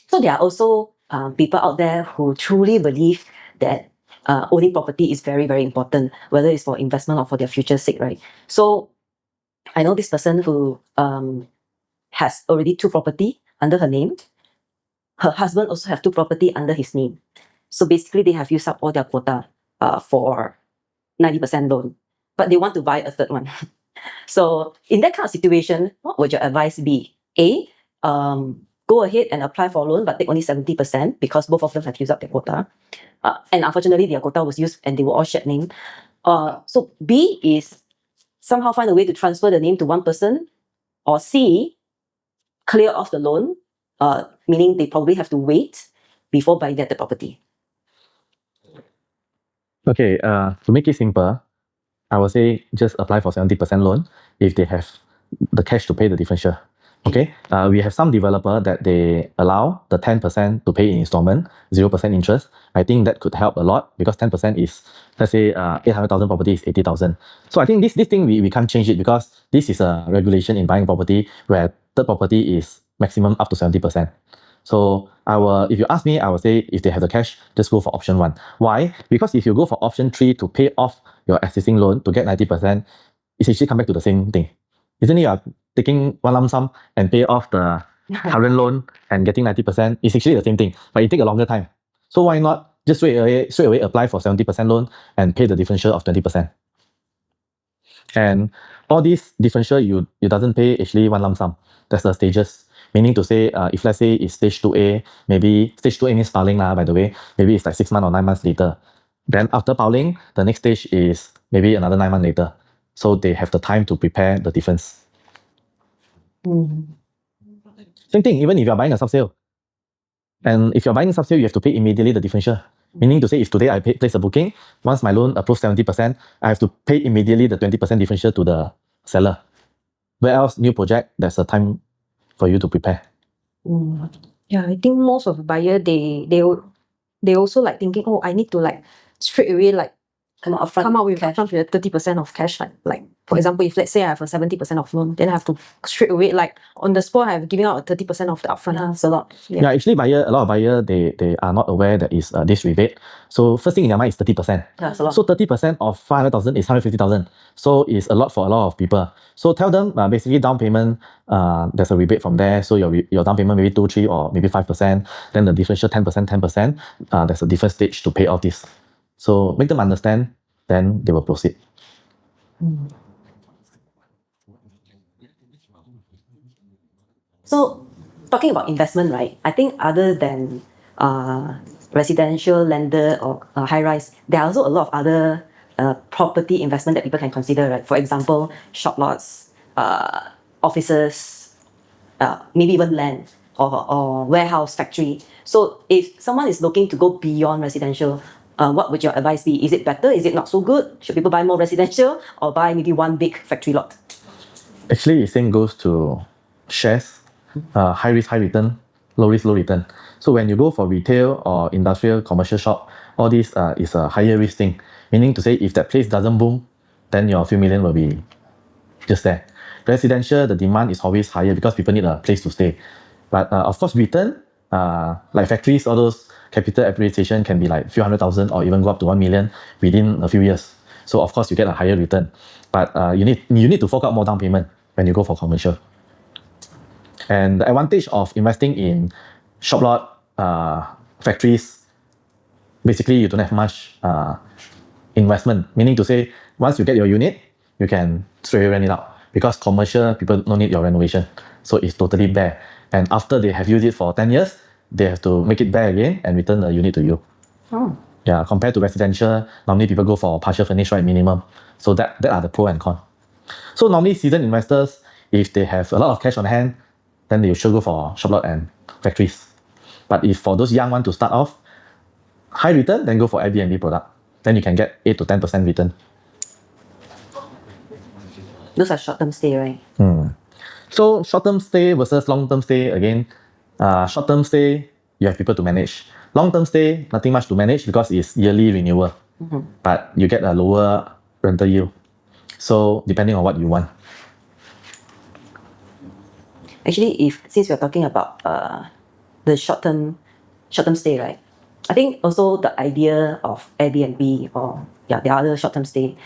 Speaker 3: So there are also people out there who truly believe that owning property is very, very important, whether it's for investment or for their future sake, right? So I know this person who has already 2 property under her name. Her husband also have 2 property under his name. So basically they have used up all their quota for 90% loan, but they want to buy a third one. So in that kind of situation, what would your advice be? A, go ahead and apply for a loan, but take only 70% because both of them have used up their quota. And unfortunately, their quota was used and they were all shared name. So B is somehow find a way to transfer the name to one person. Or C, clear off the loan, meaning they probably have to wait before buying that the property.
Speaker 2: Okay, to make it simple, I would say just apply for 70% loan if they have the cash to pay the differential. Okay, we have some developer that they allow the 10% to pay in installment, 0% interest. I think that could help a lot because 10% is, let's say, 800,000 property is 80,000. So I think this thing we can't change it because this is a regulation in buying property where third property is maximum up to 70%. So if you ask me, I would say if they have the cash, just go for option 1. Why? Because if you go for option 3 to pay off your existing loan to get 90%, it's actually come back to the same thing. Isn't it? You are taking one lump sum and pay off the current loan and getting 90%. It's actually the same thing, but it takes a longer time. So why not just straight away apply for 70% loan and pay the differential of 20%? And all these differential, you doesn't pay actually one lump sum. That's the stages. Meaning to say, if let's say it's stage 2A, maybe stage 2A means filing by the way, maybe it's like 6 months or 9 months later. Then after filing, the next stage is maybe another 9 months later. So they have the time to prepare the difference. Same thing, even if you're buying a sub-sale. And if you're buying a sub-sale, you have to pay immediately the differential. Meaning to say, if today I place a booking, once my loan approves 70%, I have to pay immediately the 20% differential to the seller. Where else, new project, there's a time for you to prepare.
Speaker 1: Yeah, I think most of the buyer they also like thinking, oh, I need to like straight away like
Speaker 3: Come out upfront.
Speaker 1: come out with
Speaker 3: cash.
Speaker 1: upfront with 30% of cash. Like for example, if let's say I have a 70% of loan, then I have to straight away like on the spot I have giving out a 30% of the upfront.
Speaker 3: Yeah, it's a lot.
Speaker 2: Yeah, actually, a lot of buyer they are not aware that is this rebate. So first thing in their mind is 30%.
Speaker 3: Yeah, it's a lot.
Speaker 2: So 30% of 500,000 is 150,000. So it's a lot for a lot of people. So tell them basically down payment, there's a rebate from there. So your down payment maybe 2, 3 or maybe 5%. Then the differential 10%. There's a different stage to pay off this. So make them understand, then they will proceed.
Speaker 3: So talking about investment, right? I think other than residential lender or high rise, there are also a lot of other property investment that people can consider, right? For example, shop lots, offices, maybe even land or warehouse, factory. So if someone is looking to go beyond residential, what would your advice be? Is it better? Is it not so good? Should people buy more residential or buy maybe one big factory lot?
Speaker 2: Actually, the same goes to shares, high risk, high return, low risk, low return. So when you go for retail or industrial, commercial shop, all this is a higher risk thing. Meaning to say, if that place doesn't boom, then your few million will be just there. Residential, the demand is always higher because people need a place to stay. But of course, return, like factories, all those capital appreciation can be like a few 100,000 or even go up to 1 million within a few years. So of course, you get a higher return. But you need to fork out more down payment when you go for commercial. And the advantage of investing in shop lot, factories, basically you don't have much investment. Meaning to say, once you get your unit, you can straight away rent it out. Because commercial, people don't need your renovation. So it's totally bare. And after they have used it for 10 years, they have to make it bare again and return the unit to you.
Speaker 3: Oh.
Speaker 2: Yeah, compared to residential, normally people go for partial furnished, right, minimum. So that are the pro and con. So normally seasoned investors, if they have a lot of cash on hand, then they should go for shop lot and factories. But if for those young ones to start off, high return, then go for Airbnb product. Then you can get 8 to 10% return.
Speaker 3: Those are short-term stay, right?
Speaker 2: So short-term stay versus long-term stay, again, short-term stay, you have people to manage. Long-term stay, nothing much to manage because it's yearly renewal. But you get a lower rental yield. So depending on what you want.
Speaker 3: Actually, since we're talking about the short-term stay, right? I think also the idea of Airbnb or the other short-term stay,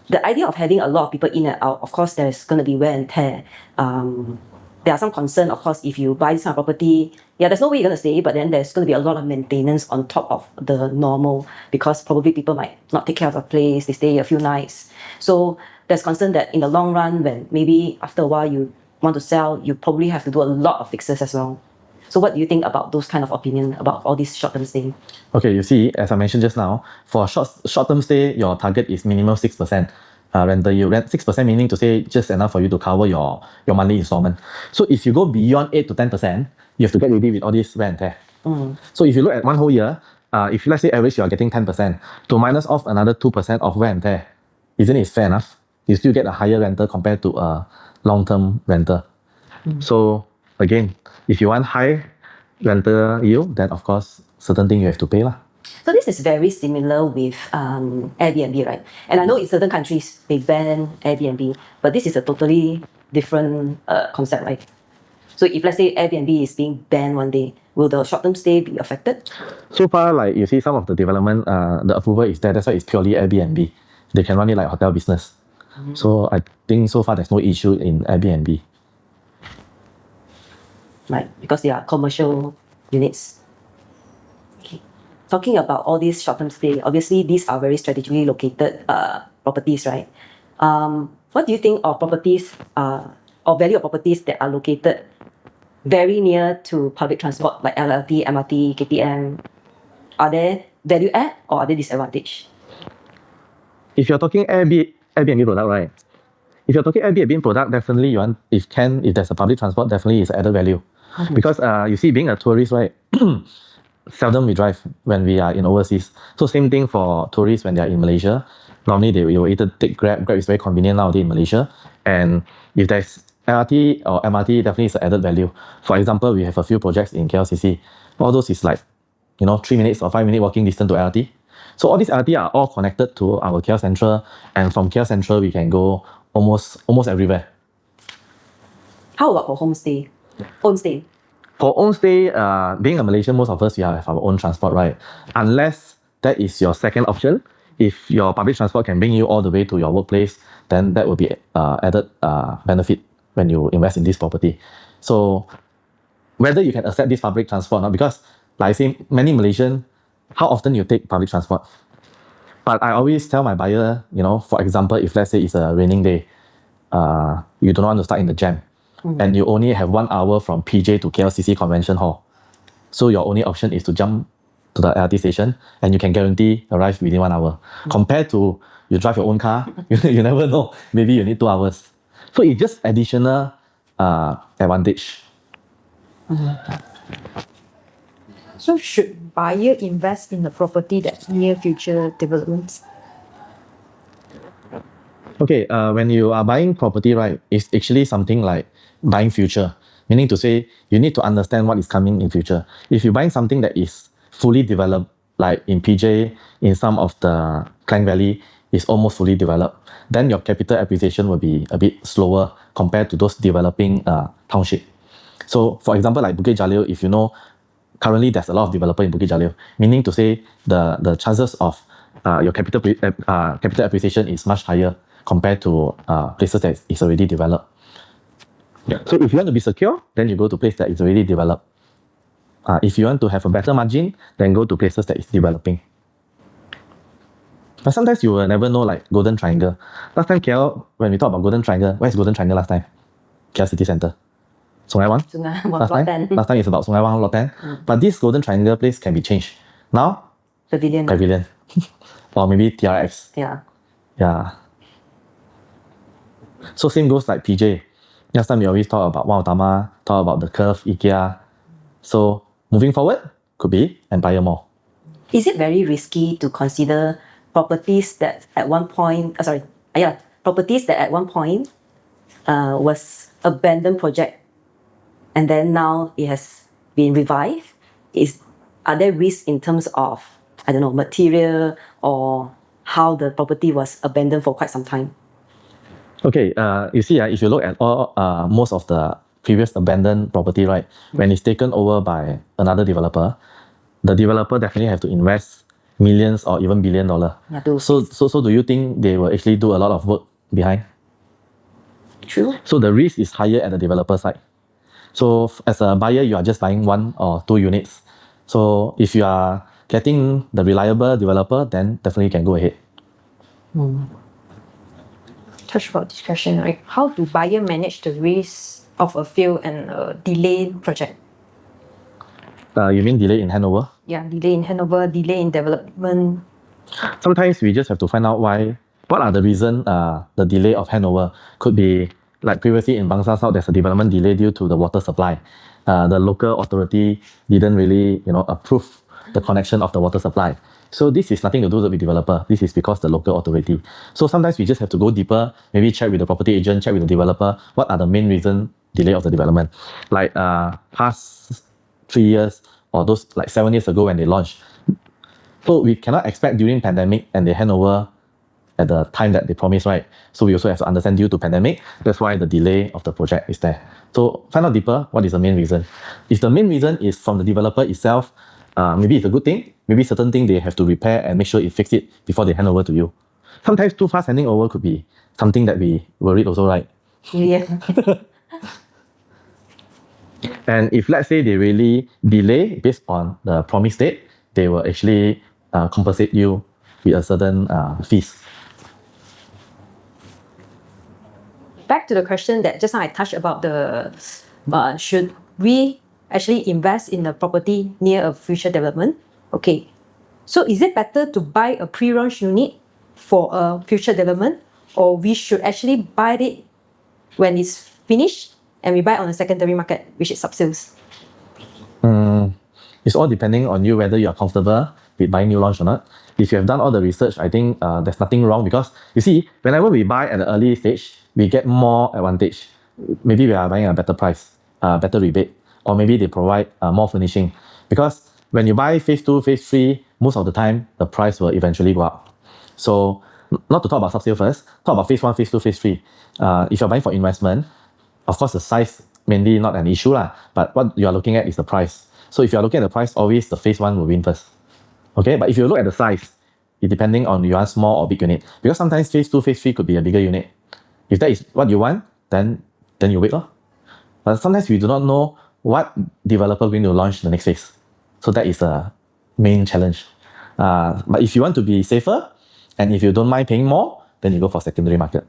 Speaker 3: the idea of having a lot of people in and out, of course, there's going to be wear and tear. There are some concern, of course, if you buy this kind of property, there's no way you're going to stay, but then there's going to be a lot of maintenance on top of the normal because probably people might not take care of a place, they stay a few nights. So there's concern that in the long run, when maybe after a while you want to sell, you probably have to do a lot of fixes as well. So what do you think about those kind of opinion about all these short-term stay?
Speaker 2: Okay, you see, as I mentioned just now, for short-term stay, your target is minimum 6% rental yield. 6% meaning to say just enough for you to cover your monthly installment. So if you go beyond 8 to 10%, you have to get ready with all this wear and tear. So if you look at one whole year, if let's say average you are getting 10%, to minus off another 2% of wear and tear, isn't it fair enough? You still get a higher rental compared to a long-term rental. So again, if you want high rental yield, then of course certain thing you have to pay lah.
Speaker 3: So this is very similar with Airbnb, right? And I know in certain countries they ban Airbnb, but this is a totally different concept, right? So if let's say Airbnb is being banned one day, will the short-term stay be affected?
Speaker 2: So far, like you see, some of the development, the approval is there. That's why it's purely Airbnb. They can run it like hotel business. So I think so far there's no issue in Airbnb.
Speaker 3: Right, because they are commercial units. Okay. Talking about all these short-term stay, obviously these are very strategically located properties, right? What do you think of properties or value of properties that are located very near to public transport like LRT, MRT, KTM? Are they value add or are they disadvantage?
Speaker 2: If you're talking Airbnb product, right? If you're talking Airbnb product, definitely you want, if there's a public transport, definitely it's added value. Because you see, being a tourist, right? Seldom we drive when we are in overseas. So same thing for tourists when they are in Malaysia. Normally they will either take Grab. Grab is very convenient nowadays in Malaysia. And if there's LRT or MRT, definitely it's an added value. For example, we have a few projects in KLCC. All those is like, 3 minutes or 5 minute walking distance to LRT. So all these LRT are all connected to our KL Central, and from KL Central we can go almost everywhere.
Speaker 3: How about for homestay? Homestay.
Speaker 2: For own stay, being a Malaysian, most of us we have our own transport, right? Unless that is your second option. If your public transport can bring you all the way to your workplace, then that will be added benefit when you invest in this property. So whether you can accept this public transport or not, because like I say, many Malaysian, how often you take public transport? But I always tell my buyer, for example, if let's say it's a raining day, you don't want to start in the jam, and you only have 1 hour from PJ to KLCC Convention Hall. So your only option is to jump to the LRT station, and you can guarantee arrive within 1 hour. Compared to you drive your own car, you never know. Maybe you need 2 hours. So it's just additional advantage.
Speaker 1: So should buyer invest in a property that's near future developments?
Speaker 2: Okay, when you are buying property, right, it's actually something like buying future. Meaning to say, you need to understand what is coming in future. If you're buying something that is fully developed, like in PJ, in some of the Klang Valley, is almost fully developed, then your capital appreciation will be a bit slower compared to those developing township. So, for example, like Bukit Jalil, if you know, currently there's a lot of developer in Bukit Jalil, meaning to say the chances of your capital appreciation is much higher compared to places that is already developed. Yeah. So if you want to be secure, then you go to place that is already developed. If you want to have a better margin, then go to places that is developing. But sometimes you will never know, like Golden Triangle. Last time KL, when we talk about Golden Triangle, where's Golden Triangle last time? KL City Centre. Sungai Wang?
Speaker 3: Sungai Wang, Lot 10.
Speaker 2: Last time it's about Sungai Wang, Lot 10. But this Golden Triangle place can be changed. Now, Pavilion. Or maybe TRX. Yeah. So same goes like PJ. Last time we always talk about Wang Utama, talk about the Curve, IKEA. So moving forward, could be Empire Mall.
Speaker 3: Is it very risky to consider properties that at one point, properties that at one point was abandoned project, and then now it has been revived? Are there risks in terms of, material or how the property was abandoned for quite some time?
Speaker 2: Okay, you see, if you look at all most of the previous abandoned property, right, when it's taken over by another developer, the developer definitely have to invest millions or even $1 billion. So do you think they will actually do a lot of work behind?
Speaker 3: True.
Speaker 2: So the risk is higher at the developer side. So as a buyer, you are just buying 1 or 2 units. So if you are getting the reliable developer, then definitely you can go ahead.
Speaker 1: Touch about this question, right? How do buyer manage the risk of a fail and a delayed project?
Speaker 2: You mean delay in handover?
Speaker 1: Yeah, delay in handover, delay in development.
Speaker 2: Sometimes we just have to find out what are the reason the delay of handover. Could be like previously in Bangsa South, there's a development delay due to the water supply. The local authority didn't really approve the connection of the water supply. So this is nothing to do with the developer. This is because the local authority. So sometimes we just have to go deeper, maybe check with the property agent, check with the developer, what are the main reason delay of the development. Like past 3 years or those like 7 years ago when they launched. So we cannot expect during pandemic and they hand over at the time that they promised, right? So we also have to understand due to pandemic, that's why the delay of the project is there. So find out deeper, what is the main reason? If the main reason is from the developer itself, maybe it's a good thing, maybe certain thing they have to repair and make sure it fix it before they hand over to you. Sometimes too fast handing over could be something that we worried also, right?
Speaker 3: Yeah.
Speaker 2: And if let's say they really delay based on the promised date, they will actually compensate you with a certain fees.
Speaker 1: Back to the question that just now I touched about the should we actually invest in a property near a future development? Okay, so is it better to buy a pre-launch unit for a future development, or we should actually buy it when it's finished and we buy on the secondary market, which is sub-sales?
Speaker 2: It's all depending on you whether you are comfortable with buying new launch or not. If you have done all the research, I think there's nothing wrong, because you see, whenever we buy at the early stage, we get more advantage. Maybe we are buying a better price, better rebate, or maybe they provide more furnishing. Because when you buy phase 2, phase 3, most of the time the price will eventually go up. So not to talk about sub-sale first, talk about phase 1, phase 2, phase 3. If you're buying for investment, of course the size mainly not an issue lah, but what you are looking at is the price. So if you are looking at the price, always the phase 1 will win first. Okay, but if you look at the size, it depending on you want small or big unit. Because sometimes phase 2, phase 3 could be a bigger unit. If that is what you want, then you wait. But sometimes we do not know what developer going to launch the next phase. So that is a main challenge. But if you want to be safer, and if you don't mind paying more, then you go for secondary market.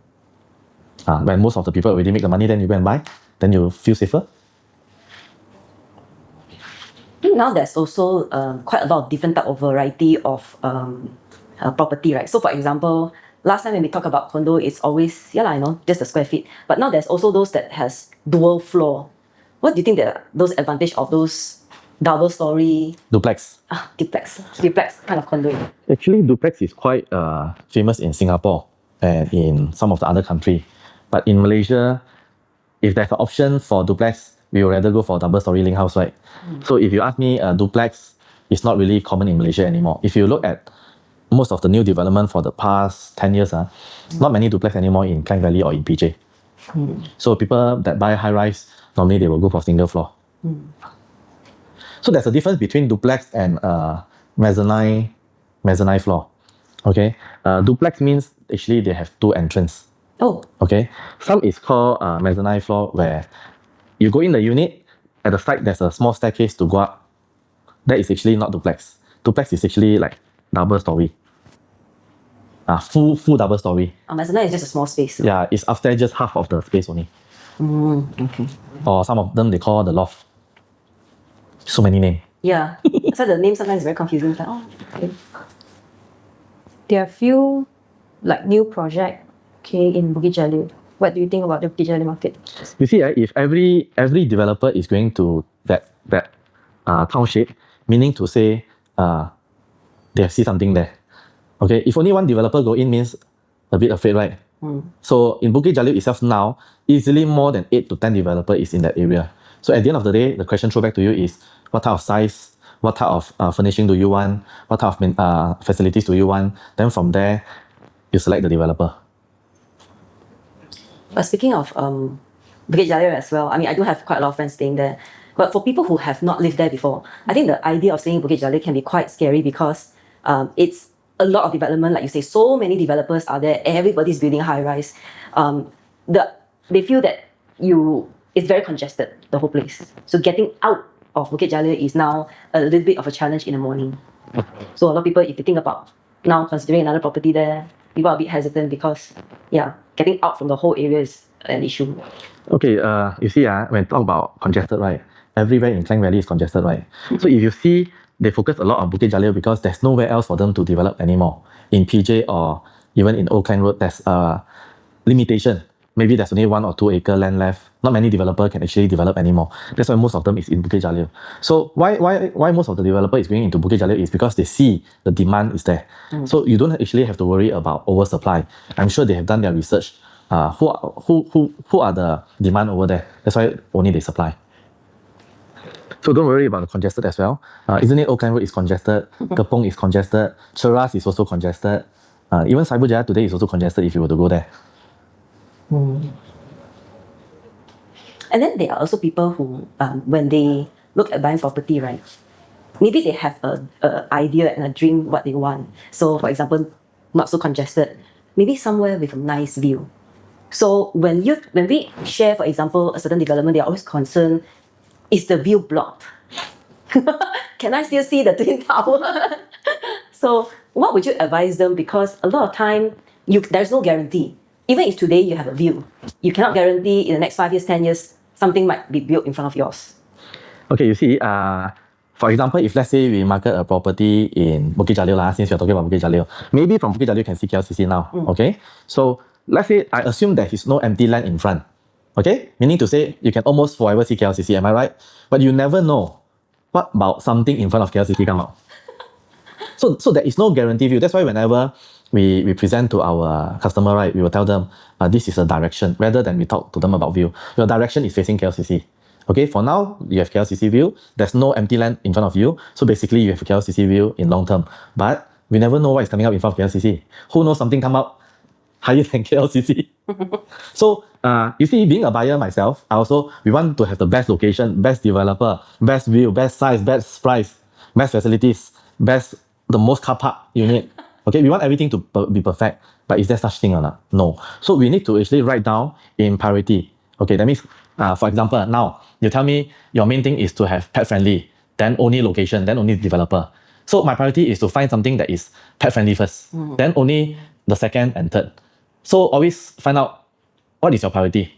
Speaker 2: When most of the people already make the money, then you go and buy, then you feel safer.
Speaker 3: Now there's also quite a lot of different type of variety of property, right? So for example, last time when we talk about condo, it's always, just the square feet. But now there's also those that has dual floor. What do you think that those advantage of those double story
Speaker 2: Duplex.
Speaker 3: duplex kind of condo?
Speaker 2: Actually, duplex is quite famous in Singapore and in some of the other countries. But in Malaysia, if there's an option for duplex, we would rather go for double story link house, right? So if you ask me, duplex is not really common in Malaysia anymore. If you look at most of the new development for the past 10 years, not many duplex anymore in Klang Valley or in PJ. So people that buy high rise, normally they will go for single floor. So there's a difference between duplex and mezzanine floor. Okay, duplex means actually they have two entrances.
Speaker 3: Oh,
Speaker 2: Okay, some is called mezzanine floor, where you go in the unit, at the side there's a small staircase to go up. That is actually not duplex. Duplex is actually like double story. Full double story.
Speaker 3: mezzanine is just a small space.
Speaker 2: Yeah, it's upstairs just half of the space only.
Speaker 3: Okay.
Speaker 2: Or some of them they call the loft. So many names.
Speaker 3: Yeah. So the name sometimes is very confusing. It's like, okay.
Speaker 1: There are few like new project, in Bukit Jalil. What do you think about the Bukit Jalil market?
Speaker 2: You see, if every developer is going to that township, meaning to say they see something there. Okay, if only one developer go in means a bit afraid, right? So in Bukit Jalil itself now, easily more than 8 to 10 developer is in that area. So at the end of the day, the question throw back to you is, what type of size, what type of furnishing do you want, what type of facilities do you want? Then from there, you select the developer.
Speaker 3: But speaking of Bukit Jalil as well, I mean, I do have quite a lot of friends staying there. But for people who have not lived there before, I think the idea of staying in Bukit Jalil can be quite scary, because it's a lot of development. Like you say, so many developers are there. Everybody's building high rise. They feel that it's very congested, the whole place. So getting out of Bukit Jalil is now a little bit of a challenge in the morning. So a lot of people, if they think about now considering another property there, people are a bit hesitant, because getting out from the whole area is an issue.
Speaker 2: Okay, you see, when talk about congested, right? Everywhere in Klang Valley is congested, right? So if you see, they focus a lot on Bukit Jalil because there's nowhere else for them to develop anymore. In PJ or even in Old Klang Road, there's a limitation. Maybe there's only 1 or 2 acre land left. Not many developer can actually develop anymore. That's why most of them is in Bukit Jalil. So why most of the developer is going into Bukit Jalil is because they see the demand is there. So you don't actually have to worry about oversupply. I'm sure they have done their research. Who are the demand over there? That's why only they supply. So don't worry about the congested as well. Isn't it Old Klang Road is congested? Kepong is congested. Cheras is also congested. Even Cyberjaya today is also congested if you were to go there.
Speaker 3: And then there are also people who, when they look at buying property, right, maybe they have a idea and a dream what they want. So for example, not so congested, maybe somewhere with a nice view. So when we share, for example, a certain development, they are always concerned, is the view blocked? Can I still see the Twin Tower? So what would you advise them? Because a lot of time, there's no guarantee. Even if today you have a view, you cannot guarantee in the next 5 years, 10 years, something might be built in front of yours.
Speaker 2: Okay, you see, for example, if let's say we market a property in Bukit Jalil, since you're talking about Bukit Jalil, maybe from Bukit Jalil you can see KLCC now, okay? So let's say I assume there is no empty land in front, okay? Meaning to say you can almost forever see KLCC, am I right? But you never know what about something in front of KLCC come out. So there is no guarantee view. That's why whenever we present to our customer, right, we will tell them this is a direction rather than we talk to them about view. Your direction is facing KLCC. Okay, for now, you have KLCC view. There's no empty land in front of you. So basically, you have KLCC view in long term. But we never know what is coming up in front of KLCC. Who knows something come up higher than KLCC? So, you see, being a buyer myself, we want to have the best location, best developer, best view, best size, best price, best facilities, the most car park unit. Okay, we want everything to be perfect. But is there such thing or not? No. So we need to actually write down in priority. Okay, that means, for example, now you tell me your main thing is to have pet friendly, then only location, then only developer. So my priority is to find something that is pet friendly first, then only the second and third. So always find out what is your priority.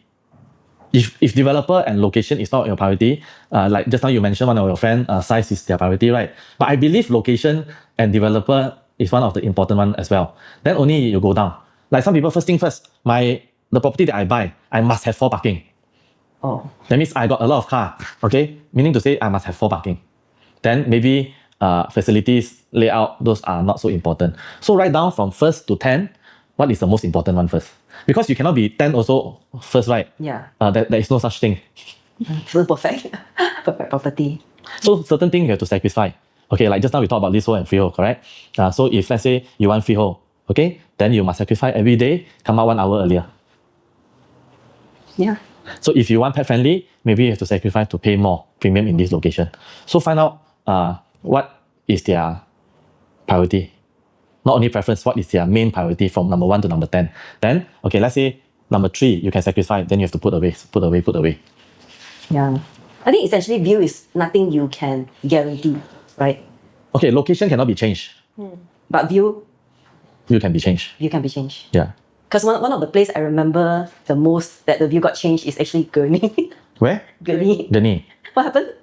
Speaker 2: If developer and location is not your priority, like just now you mentioned one of your friend, size is their priority, right? But I believe location and developer is one of the important one as well. Then only you go down. Like some people, first thing first, the property that I buy, I must have 4 parking.
Speaker 3: Oh.
Speaker 2: That means I got a lot of car, okay? Meaning to say I must have 4 parking. Then maybe facilities, layout, those are not so important. So write down from 1st to 10, what is the most important one first? Because you cannot be 10 also first, right?
Speaker 3: Yeah.
Speaker 2: There is no such thing.
Speaker 3: Perfect. Perfect property.
Speaker 2: So certain things you have to sacrifice. Okay, like just now we talked about leasehold and freehold, correct? So if let's say you want freehold, okay, then you must sacrifice every day, come out 1 hour earlier.
Speaker 3: Yeah.
Speaker 2: So if you want pet friendly, maybe you have to sacrifice to pay more premium in this location. So find out what is their priority. Not only preference, what is their main priority from number 1 to number 10. Then, okay, let's say number 3, you can sacrifice, then you have to put away.
Speaker 3: Yeah. I think essentially view is nothing you can guarantee, right?
Speaker 2: Okay, location cannot be changed.
Speaker 3: But view
Speaker 2: Can be changed.
Speaker 3: can be changed.
Speaker 2: Yeah.
Speaker 3: Because one of the places I remember the most that the view got changed is actually Gurney.
Speaker 2: Where?
Speaker 3: Gurney.
Speaker 2: Gurney.
Speaker 3: What happened?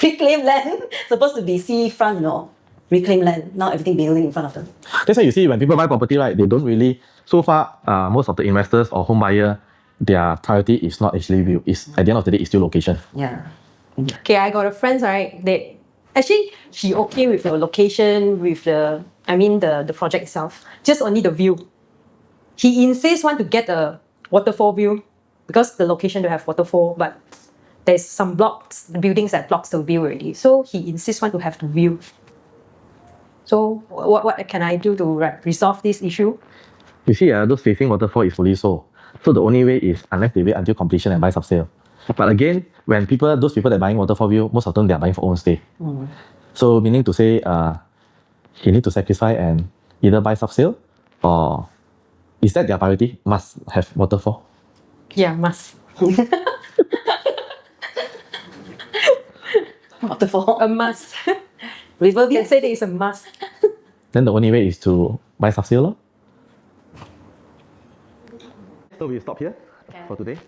Speaker 3: Reclaimed land. Supposed to be seafront, no? Reclaimed land. Now everything building in front of them.
Speaker 2: That's why you see when people buy property, right, they don't really, so far, most of the investors or home buyer, their priority is not actually view. It's, at the end of the day, it's still location.
Speaker 3: Yeah.
Speaker 1: Okay, I got a friend, right? They actually she okay with the location, with the project itself, just only the view. He insists want to get a waterfall view because the location to have waterfall, but there's some buildings that blocks the view already. So he insists want to have the view. So what can I do to resolve this issue?
Speaker 2: You see, those facing waterfall is fully sold. So the only way is unless they wait until completion and buy sub-sale. But again, when those people that are buying waterfall view, most of them they are buying for own stay. So meaning to say, he need to sacrifice and either buy sub-sale or is that their priority? Must have waterfall?
Speaker 1: Yeah, must.
Speaker 3: Waterfall.
Speaker 1: A must.
Speaker 3: River
Speaker 1: You
Speaker 3: view.
Speaker 1: can say that it's a must.
Speaker 2: Then the only way is to buy sub-sale. So we stop here for today.